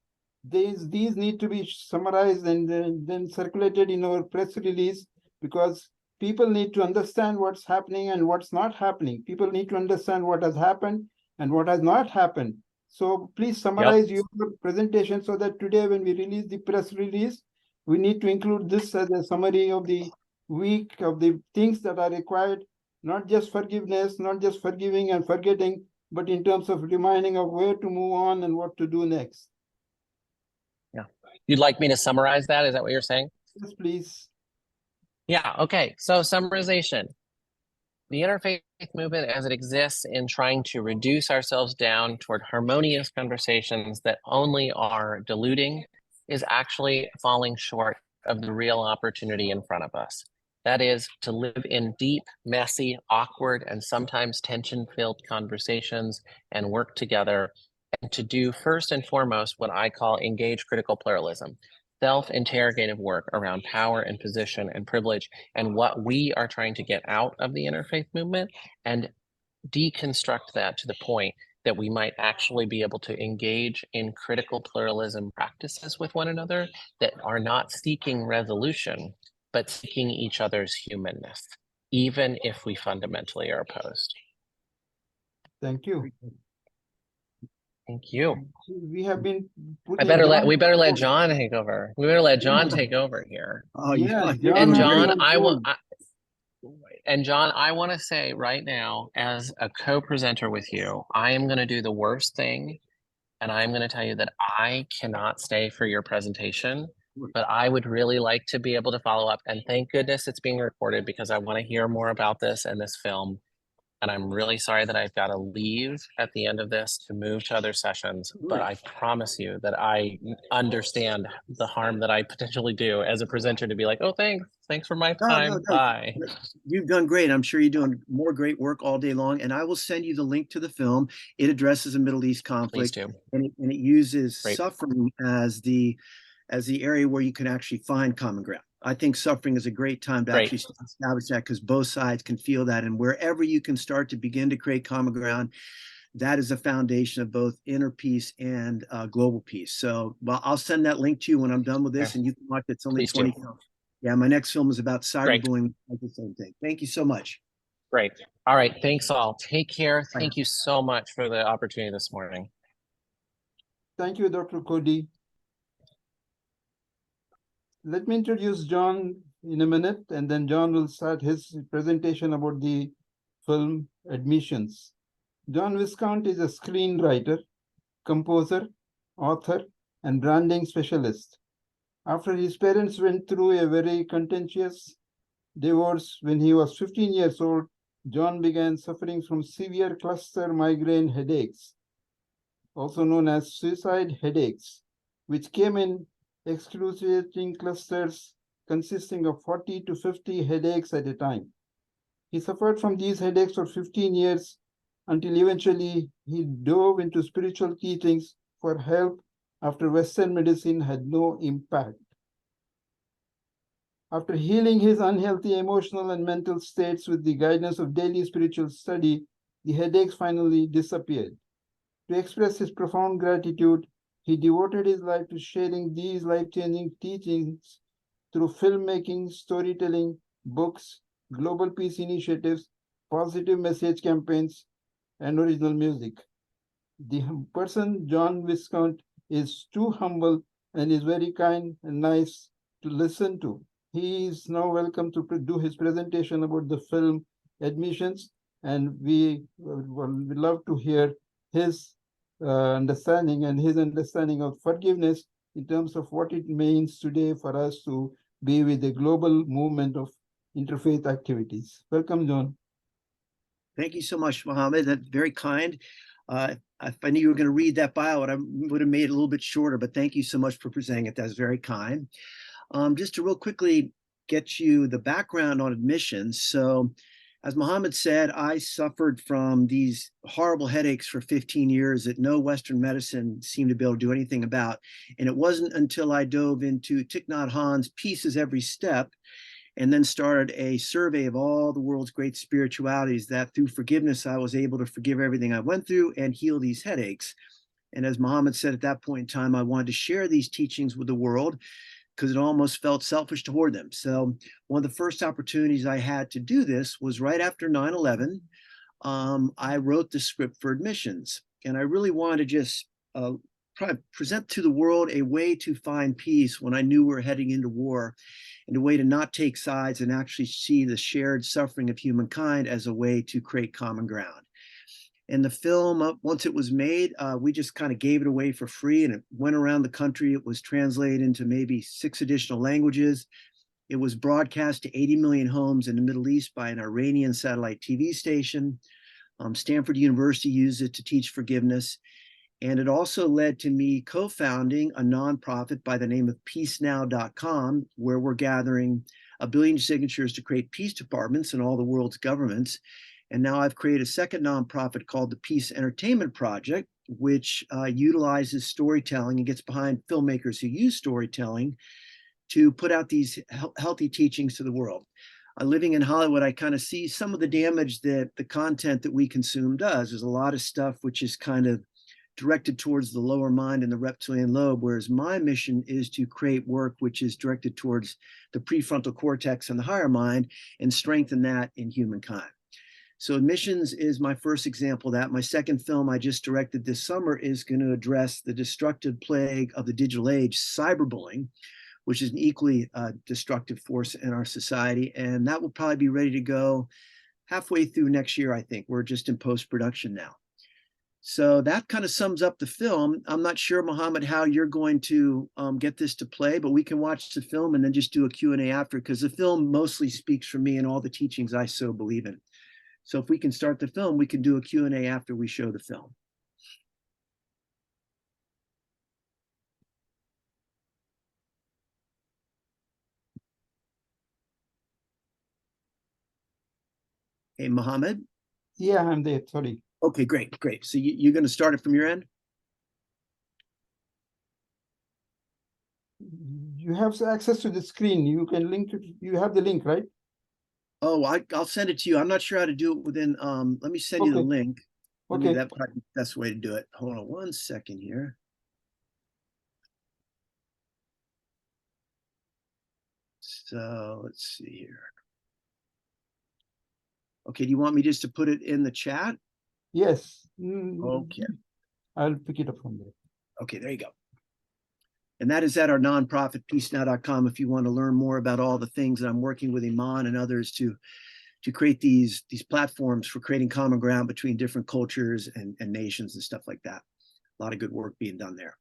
These need to be summarized and then circulated in our press release, because people need to understand what's happening and what's not happening. People need to understand what has happened and what has not happened. So please summarize your presentation so that today when we release the press release, we need to include this as a summary of the week, of the things that are required, not just forgiveness, not just forgiving and forgetting, but in terms of reminding of where to move on and what to do next. Yeah. You'd like me to summarize that? Is that what you're saying? Yes, please. Yeah, okay. So summarization. The interfaith movement as it exists in trying to reduce ourselves down toward harmonious conversations that only are diluting is actually falling short of the real opportunity in front of us. That is to live in deep, messy, awkward, and sometimes tension-filled conversations and work together, and to do first and foremost what I call engage critical pluralism, self-interrogative work around power and position and privilege and what we are trying to get out of the interfaith movement, and deconstruct that to the point that we might actually be able to engage in critical pluralism practices with one another that are not seeking resolution, but seeking each other's humanness, even if we fundamentally are opposed. Thank you. Thank you. We have been We better let John take over. We better let John take over here. Oh, yeah, And John, John, I want to say right now, as a co-presenter with you, I am going to do the worst thing, and I'm going to tell you that I cannot stay for your presentation, but I would really like to be able to follow up. And thank goodness it's being recorded, because I want to hear more about this and this film. And I'm really sorry that I've got to leave at the end of this to move to other sessions, but I promise you that I understand the harm that I potentially do as a presenter to be like, oh, thanks for my time, bye. You've done great. I'm sure you're doing more great work all day long, and I will send you the link to the film. It addresses a Middle East conflict, and it uses suffering as the area where you can actually find common ground. I think suffering is a great time to actually establish that, because both sides can feel that, and wherever you can start to begin to create common ground, that is a foundation of both inner peace and global peace. So, well, I'll send that link to you when I'm done with this, and you can watch it. It's only 20 films. Yeah, my next film is about cyberbullying. The same thing. Thank you so much. Great. All right. Thanks all. Take care. Thank you so much for the opportunity this morning. Thank you, Dr. Cody. Let me introduce John in a minute, and then John will start his presentation about the film Admissions. John Viscount is a screenwriter, composer, author, and branding specialist. After his parents went through a very contentious divorce when he was 15 years old, John began suffering from severe cluster migraine headaches, also known as suicide headaches, which came in excruciating clusters consisting of 40 to 50 headaches at a time. He suffered from these headaches for 15 years until eventually he dove into spiritual teachings for help after Western medicine had no impact. After healing his unhealthy emotional and mental states with the guidance of daily spiritual study, the headaches finally disappeared. To express his profound gratitude, he devoted his life to sharing these life-changing teachings through filmmaking, storytelling, books, global peace initiatives, positive message campaigns, and original music. The person, John Viscount, is too humble and is very kind and nice to listen to. He is now welcome to do his presentation about the film Admissions, and we would love to hear his understanding and his understanding of forgiveness in terms of what it means today for us to be with the global movement of interfaith activities. Welcome, John. Thank you so much, Mohammed. That's very kind. If I knew you were going to read that bio, I would have made it a little bit shorter, but thank you so much for presenting it. That's very kind. Just to real quickly get you the background on admissions. So as Mohammed said, I suffered from these horrible headaches for 15 years that no Western medicine seemed to be able to do anything about. And it wasn't until I dove into Thich Nhat Hanh's Peace Every Step, and then started a survey of all the world's great spiritualities, that through forgiveness, I was able to forgive everything I went through and heal these headaches. And as Mohammed said at that point in time, I wanted to share these teachings with the world because it almost felt selfish toward them. So one of the first opportunities I had to do this was right after 9/11. I wrote the script for admissions, and I really wanted to just present to the world a way to find peace when I knew we were heading into war, and a way to not take sides and actually see the shared suffering of humankind as a way to create common ground. And the film, once it was made, we just kind of gave it away for free, and it went around the country. It was translated into maybe 6 additional languages. It was broadcast to 80 million homes in the Middle East by an Iranian satellite TV station. Stanford University used it to teach forgiveness. And it also led to me co-founding a nonprofit by the name of peacenow.com, where we're gathering 1 billion signatures to create peace departments in all the world's governments. And now I've created a second nonprofit called the Peace Entertainment Project, which utilizes storytelling and gets behind filmmakers who use storytelling to put out these healthy teachings to the world. Living in Hollywood, I kind of see some of the damage that the content that we consume does. There's a lot of stuff which is kind of directed towards the lower mind and the reptilian lobe, whereas my mission is to create work which is directed towards the prefrontal cortex and the higher mind and strengthen that in humankind. So Admissions is my first example of that. My second film I just directed this summer is going to address the destructive plague of the digital age, cyberbullying, which is an equally destructive force in our society. And that will probably be ready to go halfway through next year, I think. We're just in post-production now. So that kind of sums up the film. I'm not sure, Mohammed, how you're going to get this to play, but we can watch the film and then just do a Q&A after, because the film mostly speaks for me and all the teachings I so believe in. So if we can start the film, we can do a Q&A after we show the film. Hey, Mohammed? Yeah, I'm there. Sorry. Okay, great, great. So you're going to start it from your end? You have access to the screen. You can link to, you have the link, right? Oh, I'll send it to you. I'm not sure how to do it within, let me send you the link. Okay. That's probably the best way to do it. Hold on 1 second here. So let's see here. Okay, do you want me just to put it in the chat? Yes. Okay. I'll pick it up from there. Okay, there you go. And that is at our nonprofit, peacenow.com, if you want to learn more about all the things that I'm working with Iman and others to create these platforms for creating common ground between different cultures and nations and stuff like that. A lot of good work being done there.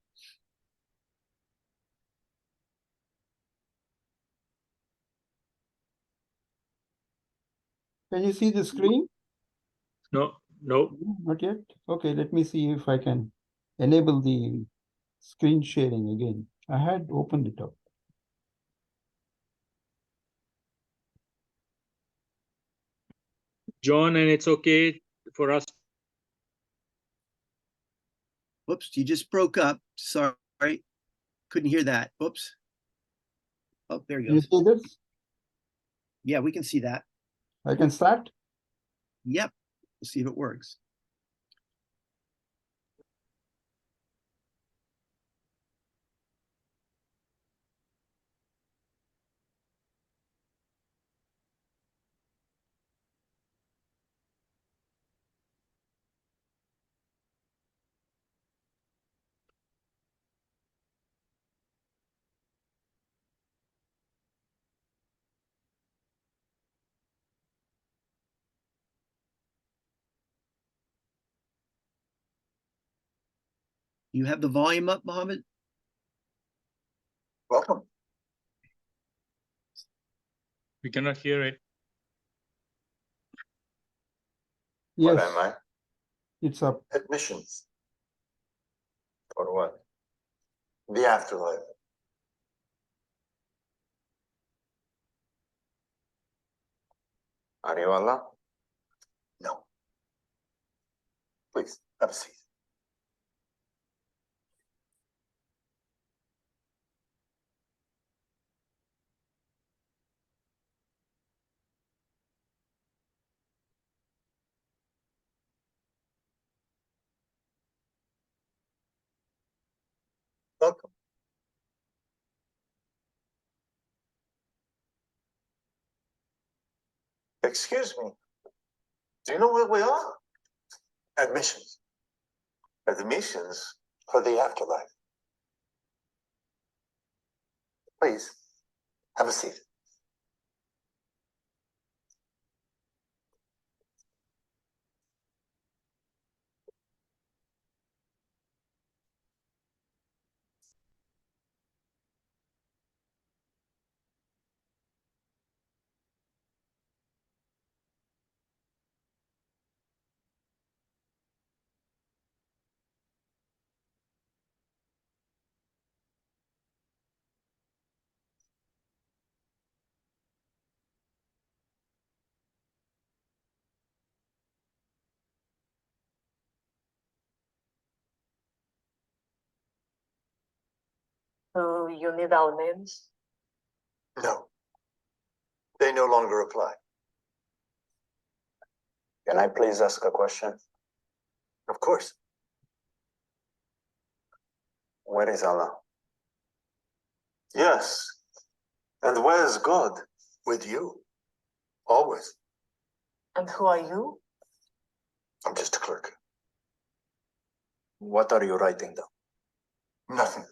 Can you see the screen? No, no. Not yet. Okay, let me see if I can enable the screen sharing again. I had opened it up. John, and it's okay for us. Whoops, you just broke up. Sorry, couldn't hear that. Whoops. Oh, there he You goes. see this? Yeah, we can see that. I can start. Yep, we'll see if it works. You have the volume up, Mohammed? Welcome. We cannot hear it. Yes. What am I? It's up. Admissions. Or what? The afterlife. Are you Allah? No. Please, have a seat. Welcome. Excuse me. Do you know where we are? Admissions. Admissions for the afterlife. Please, have a seat. So you need our names? No. They no longer apply. Can I please ask a question? Of course. Where is Allah? Yes. And where is God? With you. Always. And who are you? I'm just a clerk. What are you writing down? Nothing.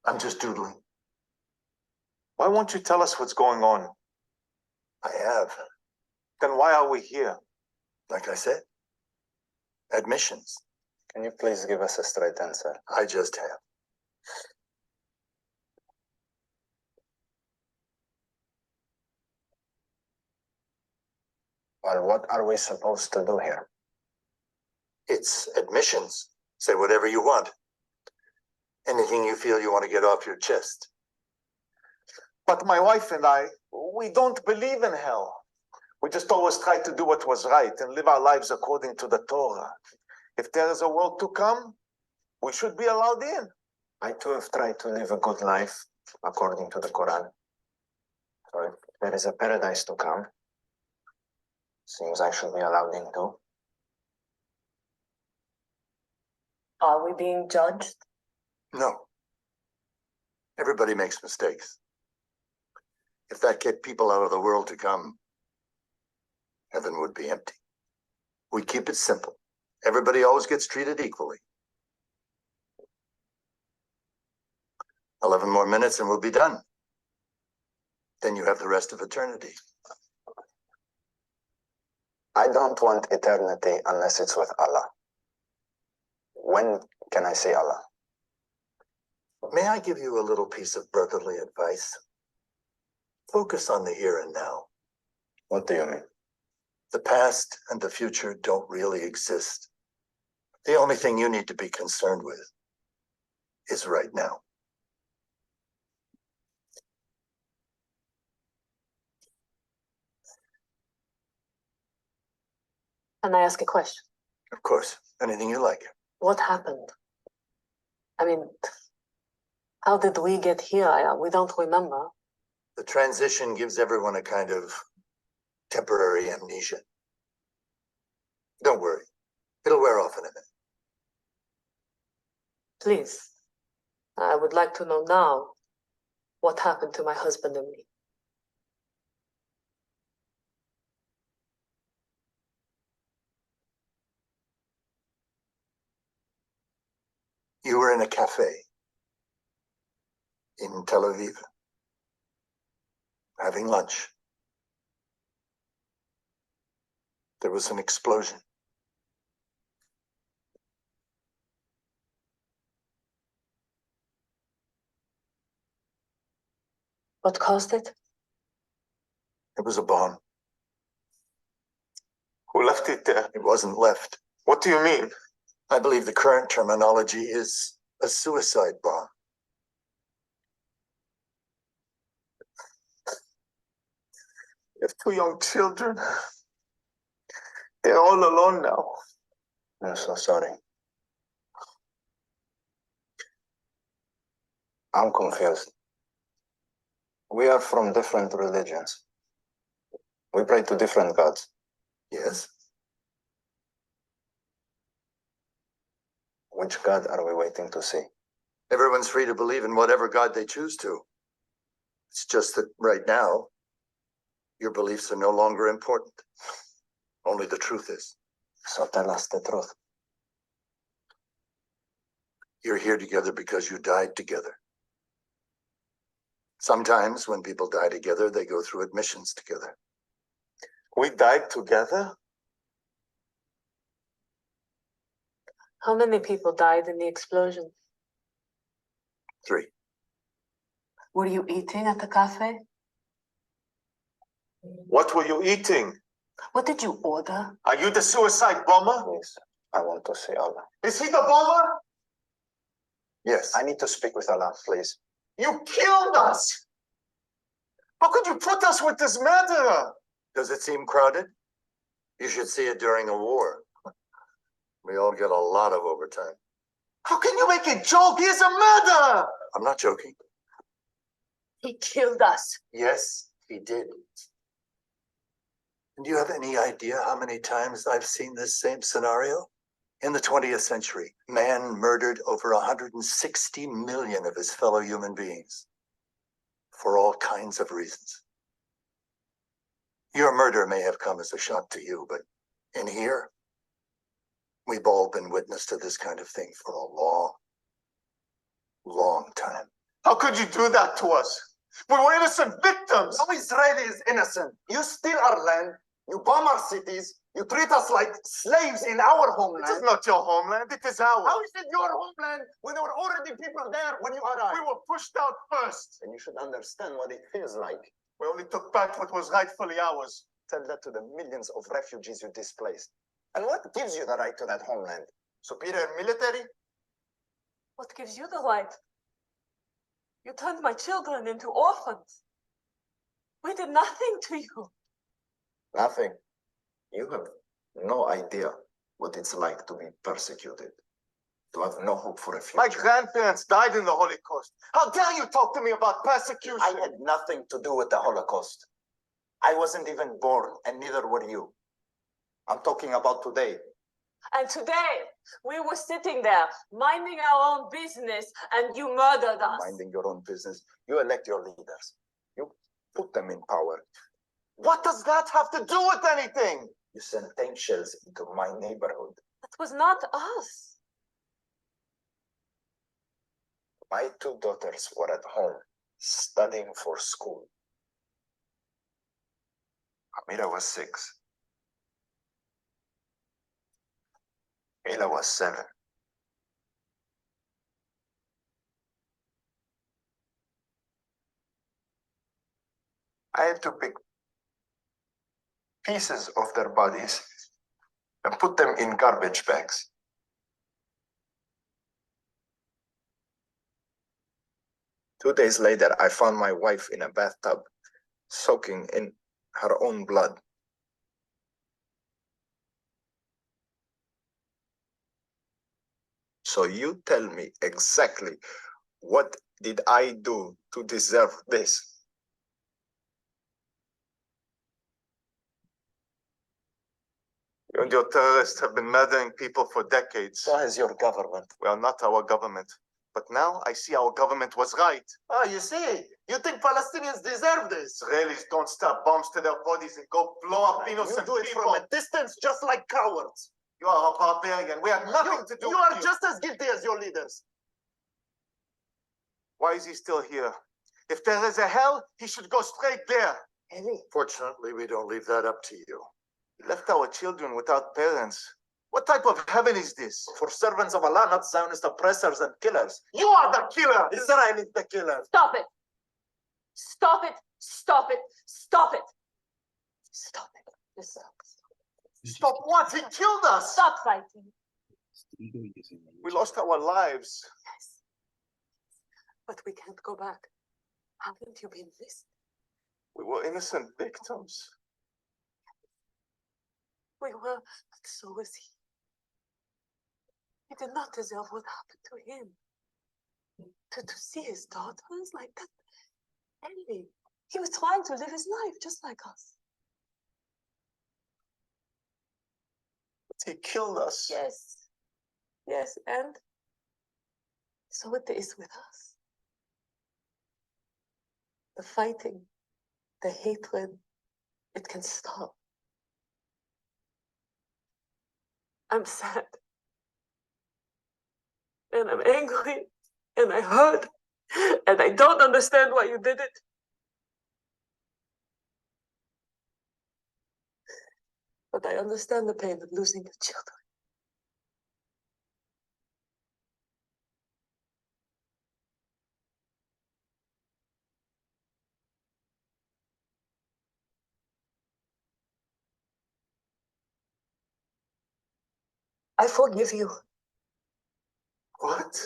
I'm just doodling. Why won't you tell us what's going on? I have. Then why are we here? Like I said, admissions. Can you please give us a straight answer? I just have. Well, what are we supposed to do here? It's admissions. Say whatever you want. Anything you feel you want to get off your chest. But my wife and I, we don't believe in hell. We just always try to do what was right and live our lives according to the Torah. If there is a world to come, we should be allowed in. I too have tried to live a good life according to the Quran. So if there is a paradise to come, seems I should be allowed in too. Are we being judged? No. Everybody makes mistakes. If that kept people out of the world to come, heaven would be empty. We keep it simple. Everybody always gets treated equally. 11 more minutes and we'll be done. Then you have the rest of eternity. I don't want eternity unless it's with Allah. When can I say Allah? May I give you a little piece of brotherly advice? Focus on the here and now. What do you mean? The past and the future don't really exist. The only thing you need to be concerned with is right now. Can I ask a question? Of course, anything you like. What happened? I mean, how did we get here? We don't remember. The transition gives everyone a kind of temporary amnesia. Don't worry, it'll wear off in a minute. Please, I would like to know now what happened to my husband and me. You were in a cafe in Tel Aviv, having lunch. There was an explosion. What caused it? It was a bomb. Who left it there? It wasn't left. What do you mean? I believe the current terminology is a suicide bomb. You have 2 young children. They're all alone now. I'm so sorry. I'm confused. We are from different religions. We pray to different gods. Yes. Which God are we waiting to see? Everyone's free to believe in whatever God they choose to. It's just that right now, your beliefs are no longer important. Only the truth is. So tell us the truth. You're here together because you died together. Sometimes when people die together, they go through admissions together. We died together? How many people died in the explosion? 3. Were you eating at the cafe? What were you eating? What did you order? Are you the suicide bomber? Please, I want to see Allah. Is he the bomber? Yes. I need to speak with Allah, please. You killed us! How could you put us with this murderer? Does it seem crowded? You should see it during a war. We all get a lot of overtime. How can you make a joke? He's a murderer! I'm not joking. He killed us. Yes, he did. And do you have any idea how many times I've seen this same scenario? In the 20th century, man murdered over 160 million of his fellow human beings for all kinds of reasons. Your murder may have come as a shock to you, but in here, we've all been witness to this kind of thing for a long, long time. How could you do that to us? We were innocent victims. No Israeli is innocent. You steal our land, you bomb our cities, you treat us like slaves in our homeland. It is not your homeland, it is ours. How is it your homeland when there were already people there when you arrived? We were pushed out first. And you should understand what it feels like. We only took back what was rightfully ours. Tell that to the millions of refugees you displaced. And what gives you the right to that homeland? Superior military? What gives you the right? You turned my children into orphans. We did nothing to you. Nothing. You have no idea what it's like to be persecuted, to have no hope for a future. My grandparents died in the Holocaust. How dare you talk to me about persecution? I had nothing to do with the Holocaust. I wasn't even born, and neither were you. I'm talking about today. And today, we were sitting there, minding our own business, and you murdered us. Minding your own business. You elect your leaders. You put them in power. What does that have to do with anything? You sent tank shells into my neighborhood. That was not us. My 2 daughters were at home, studying for school. Amira was 6. Ayla was 7. I had to pick pieces of their bodies and put them in garbage bags. Two days later, I found my wife in a bathtub, soaking in her own blood. So you tell me exactly what did I do to deserve this? You and your terrorists have been murdering people for decades. So has your government. Well, not our government. But now I see our government was right. Ah, you see, you think Palestinians deserve this? Israelis don't strap bombs to their bodies and go blow up innocent You do it people. from a distance, just like cowards. You are a barbarian. We have nothing to do You with are just as guilty as your leaders. Why is he still here? If there is a hell, he should go straight there. Eli, Fortunately, we don't leave that up to you. We left our children without parents. What type of heaven is this? for servants of Allah, not Zionist oppressors and killers. You are the killer! Israel is the killer. Stop it. Stop it. Stop it. Stop it. Stop it. Stop Stop what? He killed us. Stop fighting. We lost our lives. Yes. But we can't go back. Haven't you been missed? We were innocent victims. We were, but so was he. He did not deserve what happened to him. To see his daughters like that. Anyway, he was trying to live his life just like us. But he killed us. Yes. Yes, and so it is with us. The fighting, the hatred, it can stop. I'm sad. And I'm angry. And I hurt. And I don't understand why you did it. But I understand the pain of losing your children. I forgive you. What?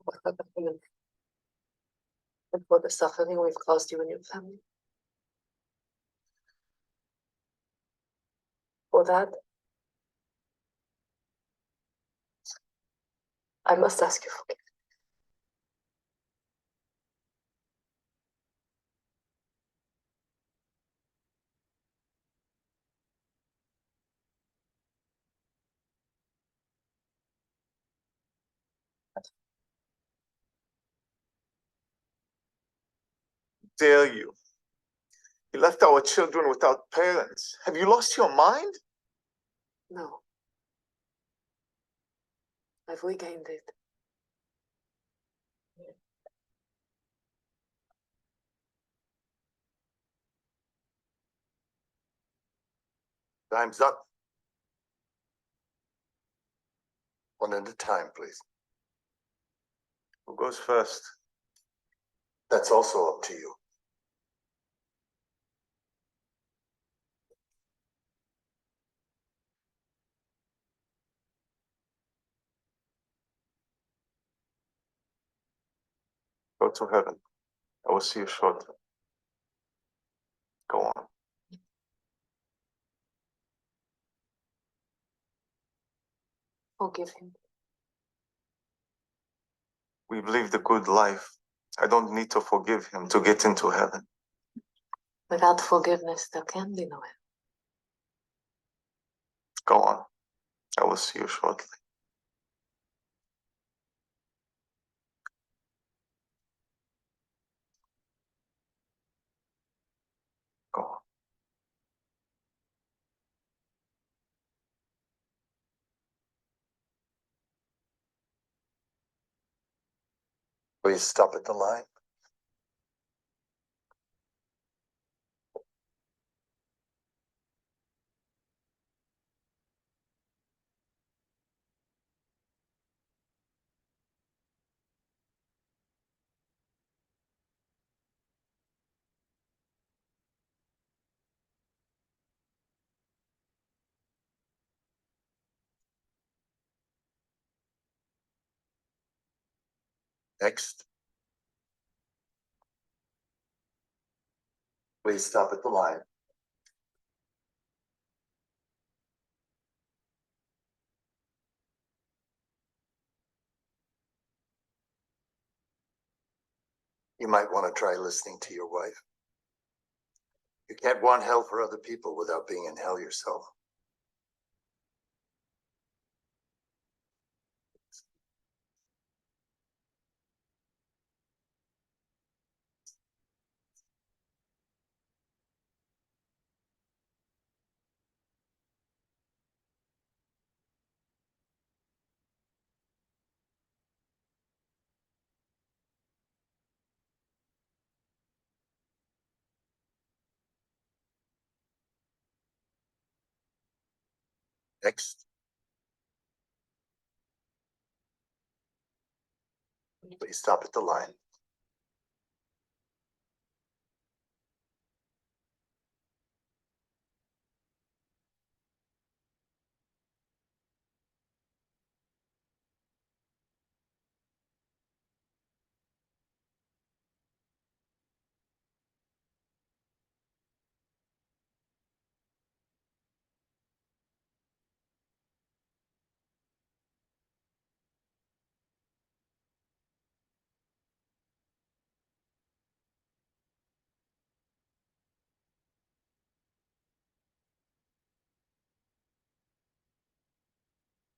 What happened to you? And for the suffering we've caused you and your family. For that, I must ask you forgiveness. Dare you? You left our children without parents. Have you lost your mind? No. I've regained it. Time's up. One at a time, please. Who goes first? That's also up to you. Go to heaven. I will see you shortly. Go on. Forgive him. We've lived a good life. I don't need to forgive him to get into heaven. Without forgiveness, there can be no heaven. Go on. I will see you shortly. Go on. Please stop at the line. Next. Please stop at the line. You might want to try listening to your wife. You can't want hell for other people without being in hell yourself. Next. Please stop at the line.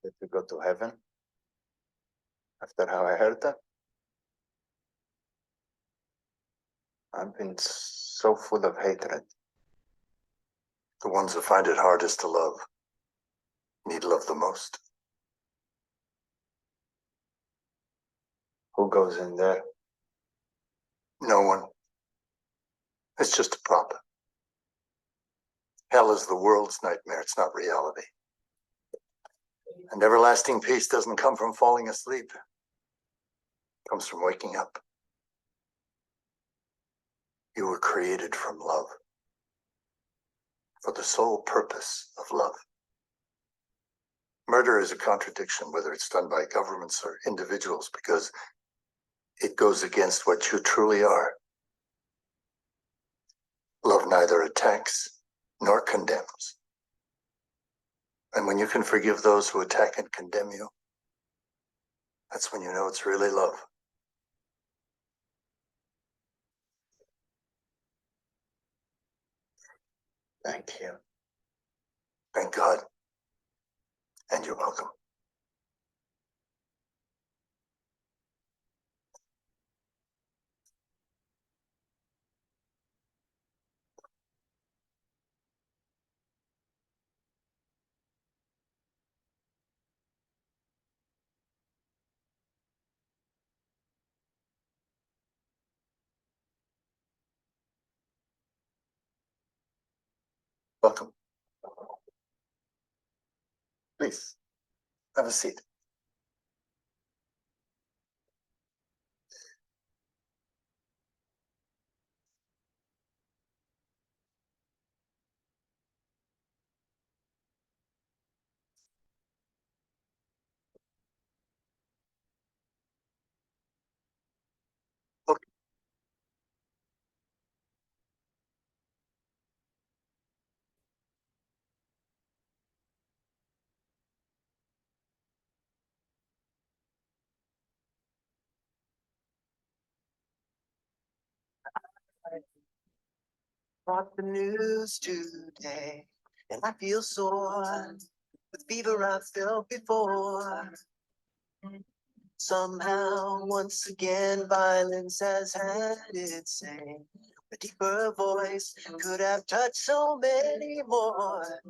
That you go to heaven after how I heard that. I've been so full of hatred. The ones who find it hardest to love need love the most. Who goes in there? No one. It's just a prop. Hell is the world's nightmare. It's not reality. And everlasting peace doesn't come from falling asleep. It comes from waking up. You were created from love, for the sole purpose of love. Murder is a contradiction, whether it's done by governments or individuals, because it goes against what you truly are. Love neither attacks nor condemns. And when you can forgive those who attack and condemn you, that's when you know it's really love. Thank you. Thank God. And you're welcome. Welcome. Please, have a seat. Okay. Brought the news today, and I feel sore with fever I've felt before. Somehow, once again, violence has had its say. A deeper voice could have touched so many more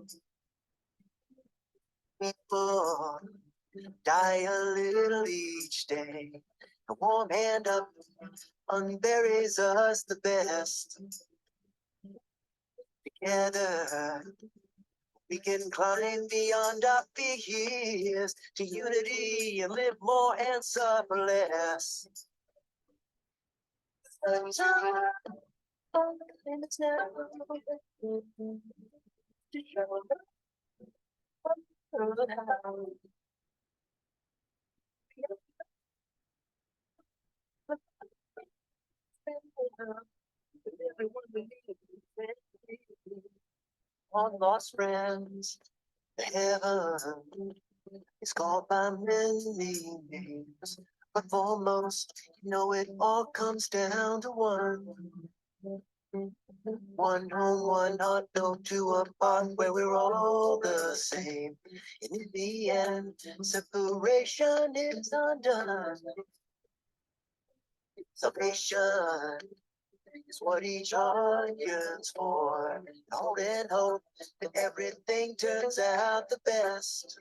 people. Die a little each day. A warm hand up unburies us the best. Together, we can climb beyond our fears to unity and live more and suffer less. All lost friends, heaven is called by many names, but for most, you know, it all comes down to one. One home, one heart, no two apart, where we're all the same. And in the end, separation is undone. Salvation is what each heart yearns for. Hold and hope that everything turns out the best.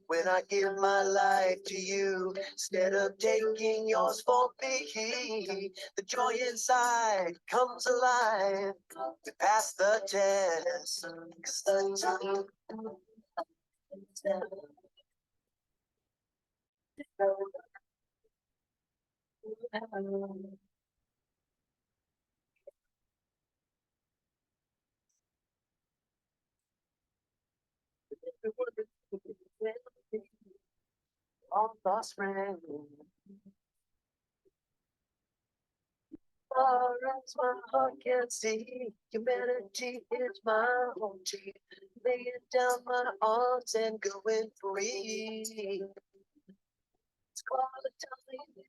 When I give my life to you, instead of taking yours for me, the joy inside comes alive. We pass the test. 'Cause the time All lost friend. Far as my heart can see, humanity is my home team. Laying down my arms and going free. It's called a time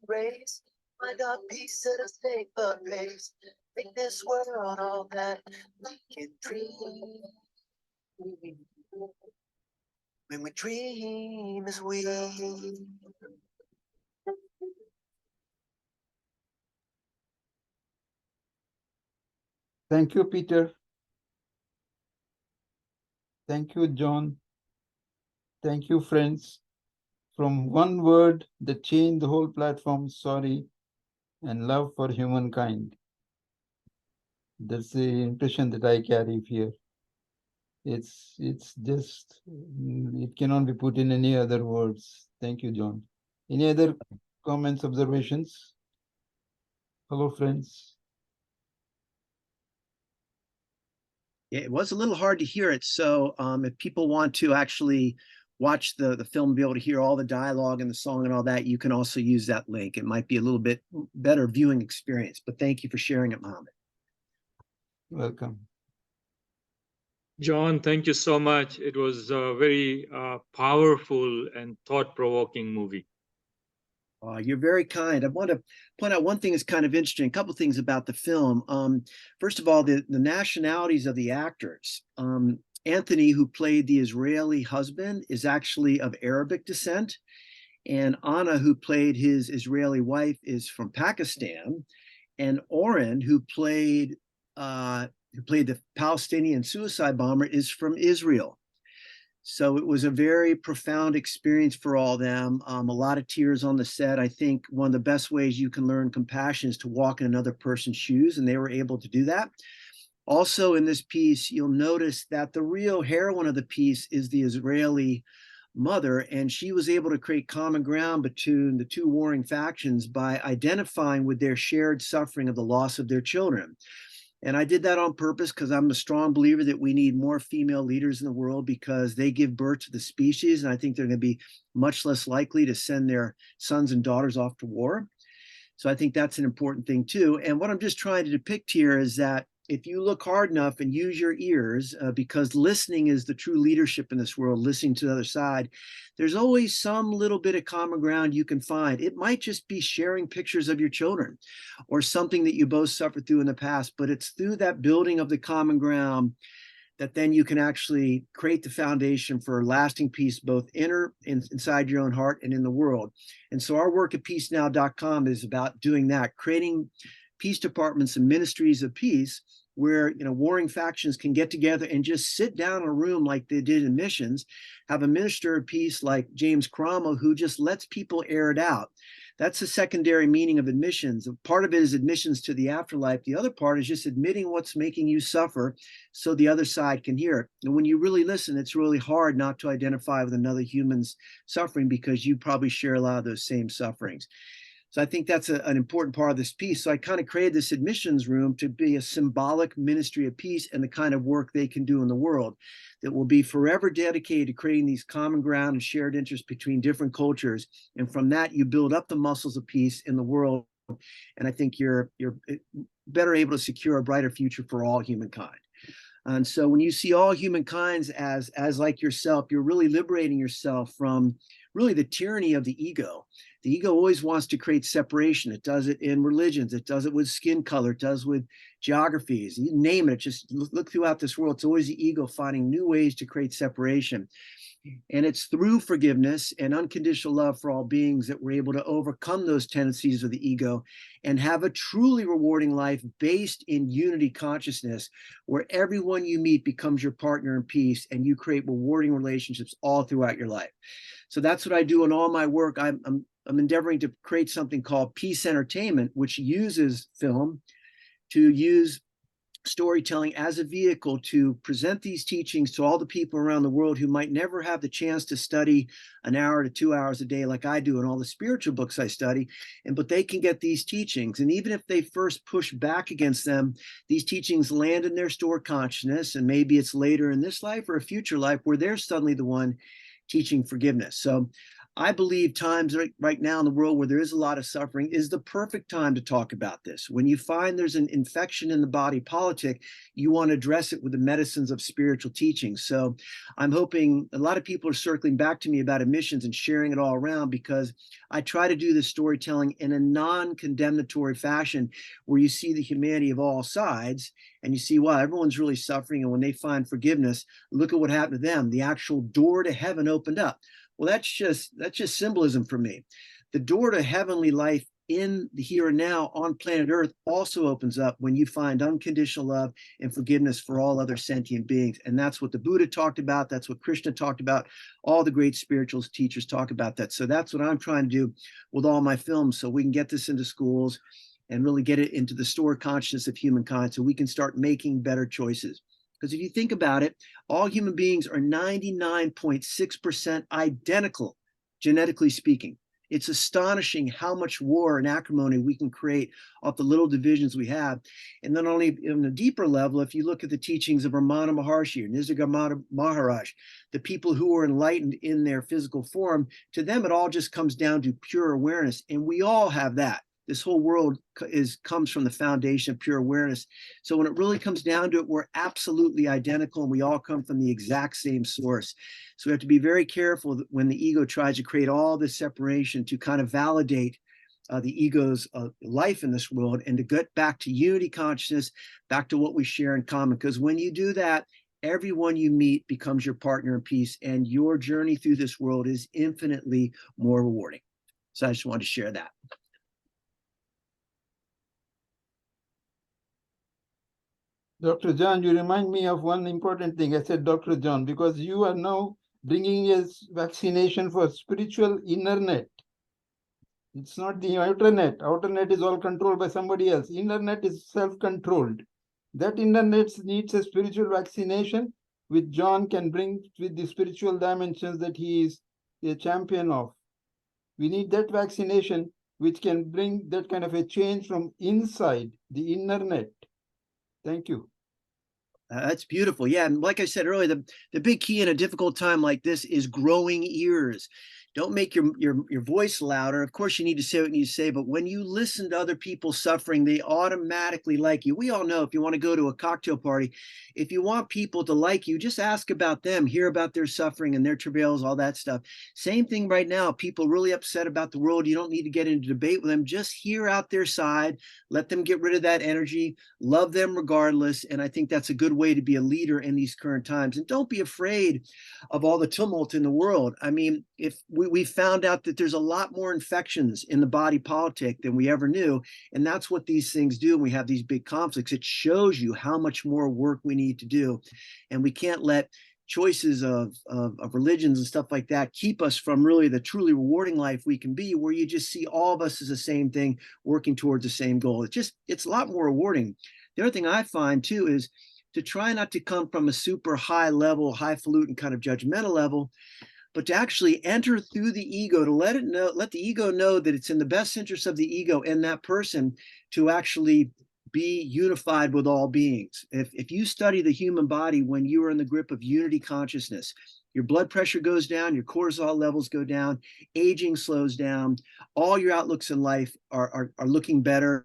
race. Find our peace at a safer place. Make this world all that we can dream. When we dream as we. Thank you, Peter. Thank you, John. Thank you, friends. From one word that changed the whole platform, sorry, and love for humankind. That's the impression that I carry here. It's just, it cannot be put in any other words. Thank you, John. Any other comments, observations? Hello, friends. Yeah, it was a little hard to hear it. So if people want to actually watch the film, be able to hear all the dialogue and the song and all that, you can also use that link. It might be a little bit better viewing experience, but thank you for sharing it, Mohammed. Welcome. John, thank you so much. It was a very powerful and thought-provoking movie. You're very kind. I want to point out one thing that's kind of interesting, a couple things about the film. First of all, the nationalities of the actors. Anthony, who played the Israeli husband, is actually of Arabic descent. And Anna, who played his Israeli wife, is from Pakistan. And Oren, who played the Palestinian suicide bomber, is from Israel. So it was a very profound experience for all of them. A lot of tears on the set. I think one of the best ways you can learn compassion is to walk in another person's shoes, and they were able to do that. Also in this piece, you'll notice that the real heroine of the piece is the Israeli mother, and she was able to create common ground between the two warring factions by identifying with their shared suffering of the loss of their children. And I did that on purpose because I'm a strong believer that we need more female leaders in the world because they give birth to the species. And I think they're going to be much less likely to send their sons and daughters off to war. So I think that's an important thing too. And what I'm just trying to depict here is that if you look hard enough and use your ears, because listening is the true leadership in this world, listening to the other side, there's always some little bit of common ground you can find. It might just be sharing pictures of your children or something that you both suffered through in the past, but it's through that building of the common ground that then you can actually create the foundation for lasting peace, both inside your own heart and in the world. And so our work at peacenow.com is about doing that, creating peace departments and ministries of peace where warring factions can get together and just sit down in a room like they did in missions, have a minister of peace like James Cromwell who just lets people air it out. That's the secondary meaning of admissions. Part of it is admissions to the afterlife. The other part is just admitting what's making you suffer so the other side can hear it. And when you really listen, it's really hard not to identify with another human's suffering because you probably share a lot of those same sufferings. So I think that's an important part of this piece. So I kind of created this admissions room to be a symbolic ministry of peace and the kind of work they can do in the world that will be forever dedicated to creating these common ground and shared interests between different cultures. And from that, you build up the muscles of peace in the world. And I think you're better able to secure a brighter future for all humankind. And so when you see all humankinds as like yourself, you're really liberating yourself from really the tyranny of the ego. The ego always wants to create separation. It does it in religions. It does it with skin color. It does with geographies. You name it. Just look throughout this world. It's always the ego finding new ways to create separation. And it's through forgiveness and unconditional love for all beings that we're able to overcome those tendencies of the ego and have a truly rewarding life based in unity consciousness, where everyone you meet becomes your partner in peace and you create rewarding relationships all throughout your life. So that's what I do in all my work. I'm endeavoring to create something called Peace Entertainment, which uses film to use storytelling as a vehicle to present these teachings to all the people around the world who might never have the chance to study an hour to 2 hours a day like I do in all the spiritual books I study, but they can get these teachings. And even if they first push back against them, these teachings land in their stored consciousness, and maybe it's later in this life or a future life where they're suddenly the one teaching forgiveness. So I believe times right now in the world where there is a lot of suffering is the perfect time to talk about this. When you find there's an infection in the body politic, you want to address it with the medicines of spiritual teaching. So I'm hoping a lot of people are circling back to me about emissions and sharing it all around, because I try to do this storytelling in a non-condemnatory fashion where you see the humanity of all sides and you see, wow, everyone's really suffering. And when they find forgiveness, look at what happened to them. The actual door to heaven opened up. Well, that's just symbolism for me. The door to heavenly life in the here and now on planet Earth also opens up when you find unconditional love and forgiveness for all other sentient beings. And that's what the Buddha talked about. That's what Krishna talked about. All the great spiritual teachers talk about that. So that's what I'm trying to do with all my films, so we can get this into schools and really get it into the stored consciousness of humankind so we can start making better choices. Because if you think about it, all human beings are 99.6% identical, genetically speaking. It's astonishing how much war and acrimony we can create off the little divisions we have. And then only on a deeper level, if you look at the teachings of Ramana Maharshi or Nisargadatta Maharaj, the people who are enlightened in their physical form, to them it all just comes down to pure awareness. And we all have that. This whole world comes from the foundation of pure awareness. So when it really comes down to it, we're absolutely identical, and we all come from the exact same source. So we have to be very careful when the ego tries to create all this separation to kind of validate the ego's life in this world, and to get back to unity consciousness, back to what we share in common. Because when you do that, everyone you meet becomes your partner in peace, and your journey through this world is infinitely more rewarding. So I just wanted to share that. Dr. John, you remind me of one important thing. I said Dr. John because you are now bringing us vaccination for spiritual internet. It's not the outer net. Outer net is all controlled by somebody else. Internet is self-controlled. That internet needs a spiritual vaccination, which John can bring with the spiritual dimensions that he is a champion of. We need that vaccination, which can bring that kind of a change from inside the internet. Thank you. That's beautiful. Yeah, and like I said earlier, the big key in a difficult time like this is growing ears. Don't make your voice louder. Of course, you need to say what you need to say, but when you listen to other people suffering, they automatically like you. We all know if you want to go to a cocktail party, if you want people to like you, just ask about them, hear about their suffering and their travails, all that stuff. Same thing right now. People really upset about the world. You don't need to get into debate with them. Just hear out their side. Let them get rid of that energy. Love them regardless. And I think that's a good way to be a leader in these current times. And don't be afraid of all the tumult in the world. I mean, if we found out that there's a lot more infections in the body politic than we ever knew. And that's what these things do. When we have these big conflicts, it shows you how much more work we need to do. And we can't let choices of religions and stuff like that keep us from really the truly rewarding life we can be, where you just see all of us as the same thing, working towards the same goal. It's a lot more rewarding. The other thing I find too is to try not to come from a super high level, highfalutin kind of judgmental level, but to actually enter through the ego, to let the ego know that it's in the best interest of the ego and that person to actually be unified with all beings. If you study the human body when you are in the grip of unity consciousness, your blood pressure goes down, your cortisol levels go down, aging slows down, all your outlooks in life are looking better.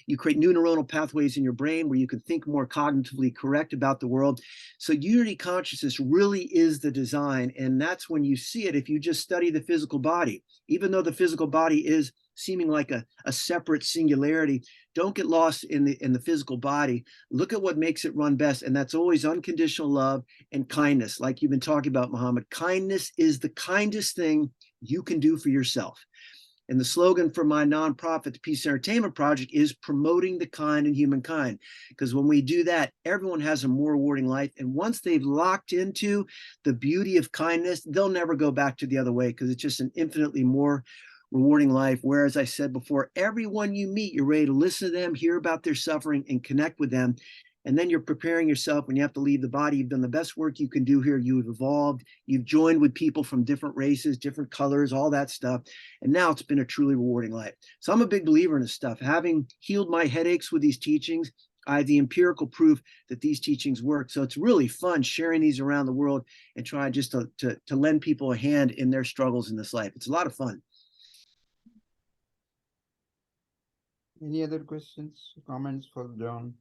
You create new neuronal pathways in your brain where you can think more cognitively correct about the world. So unity consciousness really is the design. And that's when you see it if you just study the physical body. Even though the physical body is seeming like a separate singularity, don't get lost in the physical body. Look at what makes it run best. And that's always unconditional love and kindness. Like you've been talking about, Muhammad, kindness is the kindest thing you can do for yourself. And the slogan for my nonprofit, the Peace Entertainment Project, is promoting the kind in humankind. Because when we do that, everyone has a more rewarding life. And once they've locked into the beauty of kindness, they'll never go back to the other way, because it's just an infinitely more rewarding life. Whereas I said before, everyone you meet, you're ready to listen to them, hear about their suffering, and connect with them. And then you're preparing yourself when you have to leave the body. You've done the best work you can do here. You've evolved. You've joined with people from different races, different colors, all that stuff. And now it's been a truly rewarding life. So I'm a big believer in this stuff. Having healed my headaches with these teachings, I have the empirical proof that these teachings work. So it's really fun sharing these around the world and trying just to lend people a hand in their struggles in this life. It's a lot of fun. Any other questions, comments for John?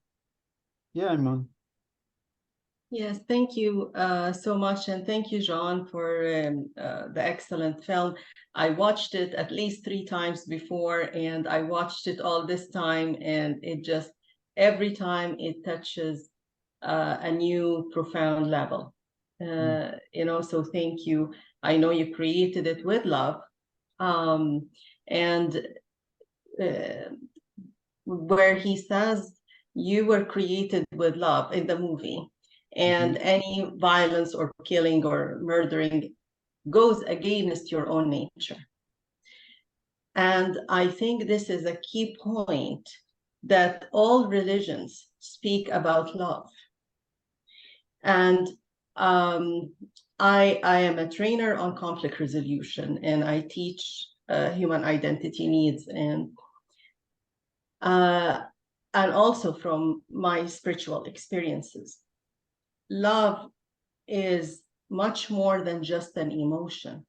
Yeah, Iman. Yes, thank you so much. And thank you, John, for the excellent film. I watched it at least 3 times before, and I watched it all this time, and it just, every time it touches a new profound level. You know, so thank you. I know you created it with love. And where he says you were created with love in the movie, and any violence or killing or murdering goes against your own nature. And I think this is a key point, that all religions speak about love. And I am a trainer on conflict resolution, and I teach human identity needs, and also from my spiritual experiences. Love is much more than just an emotion.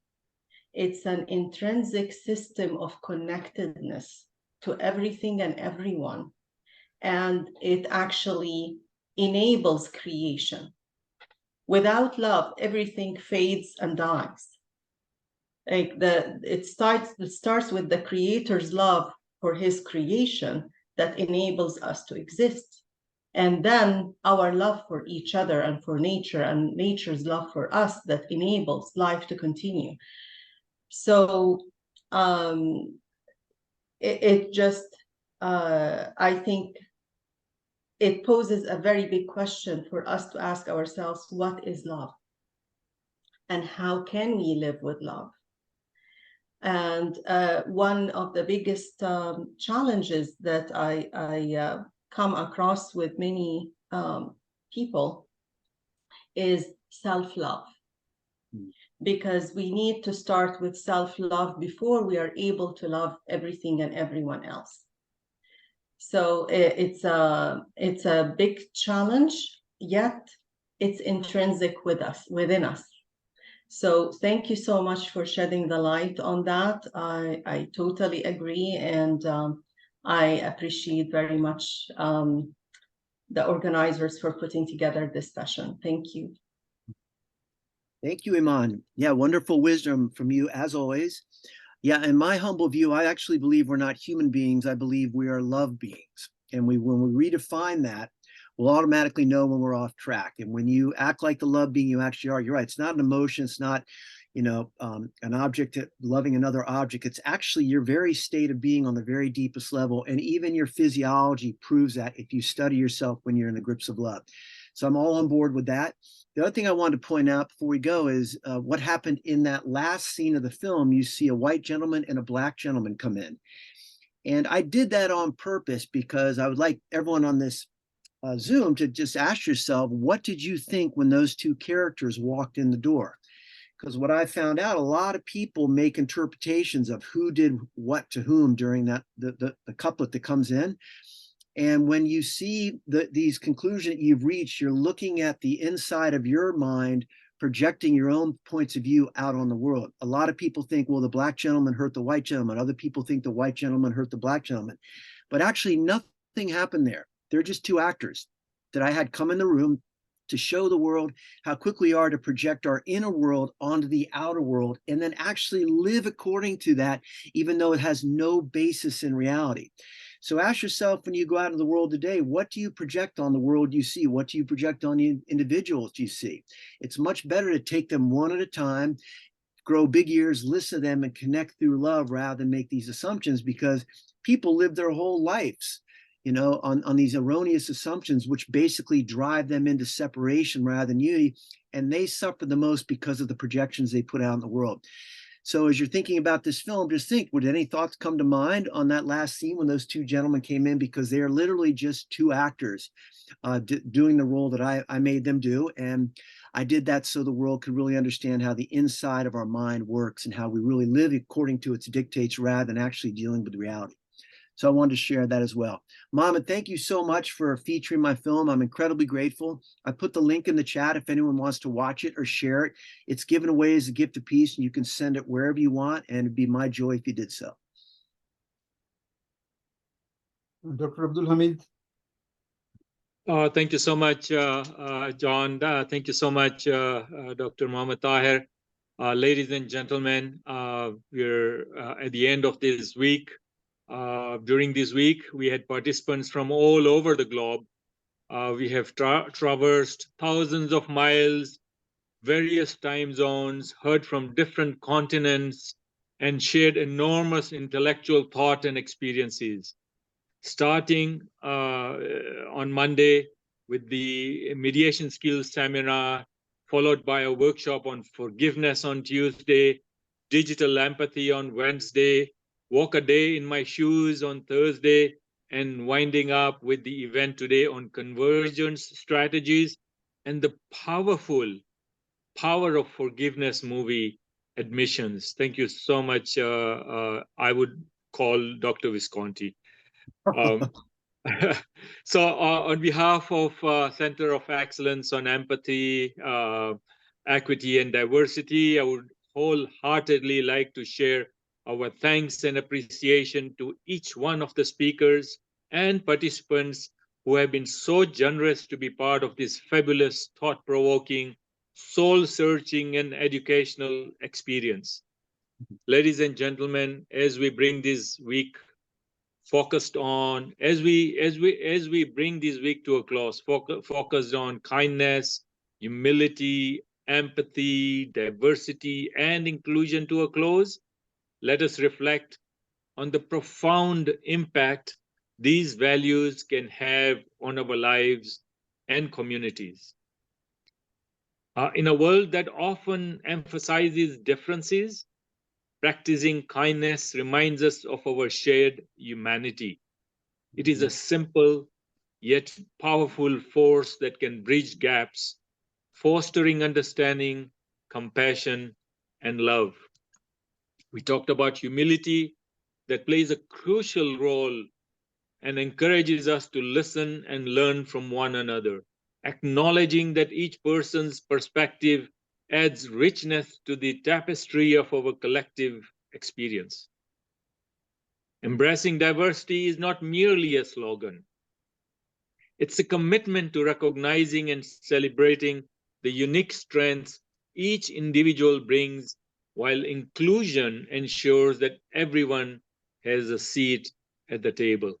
It's an intrinsic system of connectedness to everything and everyone. And it actually enables creation. Without love, everything fades and dies. Like it starts with the Creator's love for his creation that enables us to exist. And then our love for each other and for nature, and nature's love for us, that enables life to continue. So it just, I think it poses a very big question for us to ask ourselves, what is love? And how can we live with love? And one of the biggest challenges that I come across with many people is self-love. Because we need to start with self-love before we are able to love everything and everyone else. So it's a big challenge, yet it's intrinsic within us. So thank you so much for shedding the light on that. I totally agree, and I appreciate very much the organizers for putting together this session. Thank you. Thank you, Iman. Yeah, wonderful wisdom from you, as always. Yeah, in my humble view, I actually believe we're not human beings. I believe we are love beings. And when we redefine that, we'll automatically know when we're off track. And when you act like the love being you actually are, you're right. It's not an emotion. It's not, you know, an object loving another object. It's actually your very state of being on the very deepest level. And even your physiology proves that if you study yourself when you're in the grips of love. So I'm all on board with that. The other thing I wanted to point out before we go is what happened in that last scene of the film. You see a white gentleman and a black gentleman come in. And I did that on purpose because I would like everyone on this Zoom to just ask yourself, what did you think when those two characters walked in the door? Because what I found out, a lot of people make interpretations of who did what to whom during that the couplet that comes in. And when you see these conclusions you've reached, you're looking at the inside of your mind, projecting your own points of view out on the world. A lot of people think, well, the black gentleman hurt the white gentleman. Other people think the white gentleman hurt the black gentleman. But actually nothing happened there. They're just two actors that I had come in the room to show the world how quick we are to project our inner world onto the outer world and then actually live according to that, even though it has no basis in reality. So ask yourself, when you go out in the world today, what do you project on the world you see? What do you project on the individuals you see? It's much better to take them one at a time, grow big ears, listen to them, and connect through love rather than make these assumptions, because people live their whole lives, you know, on these erroneous assumptions, which basically drive them into separation rather than unity. And they suffer the most because of the projections they put out in the world. So as you're thinking about this film, just think, would any thoughts come to mind on that last scene when those two gentlemen came in? Because they are literally just two actors doing the role that I made them do. And I did that so the world could really understand how the inside of our mind works and how we really live according to its dictates rather than actually dealing with reality. So I wanted to share that as well. Mohammed, thank you so much for featuring my film. I'm incredibly grateful. I put the link in the chat if anyone wants to watch it or share it. It's given away as a gift of peace, and you can send it wherever you want, and it'd be my joy if you did so. Dr. Abdul Hamid. Thank you so much, John. Thank you so much, Dr. Mohammed Tahir. Ladies and gentlemen, we're at the end of this week. During this week, we had participants from all over the globe. We have traversed thousands of miles, various time zones, heard from different continents, and shared enormous intellectual thought and experiences. Starting on Monday with the mediation skills seminar, followed by a workshop on forgiveness on Tuesday, digital empathy on Wednesday, walk a day in my shoes on Thursday, and winding up with the event today on convergence strategies and the powerful Power of Forgiveness movie admissions. Thank you so much. I would call Dr. Visconti. So on behalf of Center of Excellence on Empathy, Equity and Diversity, I would wholeheartedly like to share our thanks and appreciation to each one of the speakers and participants who have been so generous to be part of this fabulous, thought-provoking, soul-searching and educational experience. Ladies and gentlemen, as we bring this week focused on, as we bring this week to a close, focused on kindness, humility, empathy, diversity, and inclusion to a close, let us reflect on the profound impact these values can have on our lives and communities. In a world that often emphasizes differences, practicing kindness reminds us of our shared humanity. It is a simple yet powerful force that can bridge gaps, fostering understanding, compassion, and love. We talked about humility that plays a crucial role and encourages us to listen and learn from one another, acknowledging that each person's perspective adds richness to the tapestry of our collective experience. Embracing diversity is not merely a slogan. It's a commitment to recognizing and celebrating the unique strengths each individual brings, while inclusion ensures that everyone has a seat at the table.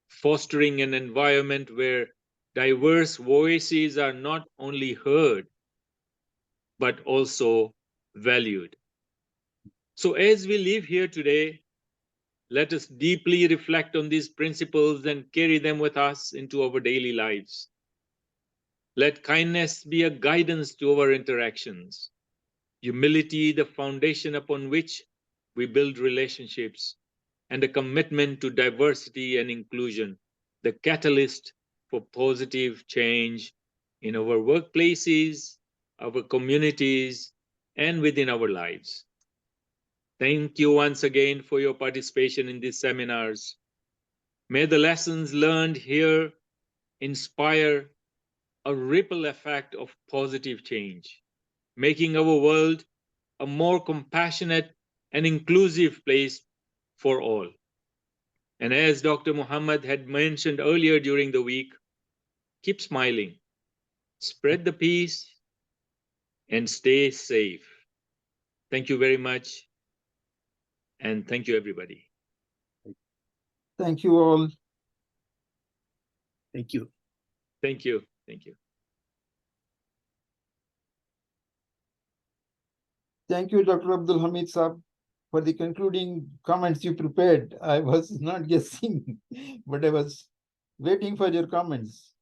Fostering an environment where diverse voices are not only heard, but also valued. So as we live here today, let us deeply reflect on these principles and carry them with us into our daily lives. Let kindness be a guidance to our interactions, humility the foundation upon which we build relationships, and a commitment to diversity and inclusion, the catalyst for positive change in our workplaces, our communities, and within our lives. Thank you once again for your participation in these seminars. May the lessons learned here inspire a ripple effect of positive change, making our world a more compassionate and inclusive place for all. And as Dr. Muhammad had mentioned earlier during the week, keep smiling, spread the peace, and stay safe. Thank you very much. And thank you, everybody. Thank you all. Thank you. Thank you. Thank you. Thank you, Dr. Abdul Hamid Saab, for the concluding comments you prepared. I was not guessing, but I was waiting for your comments.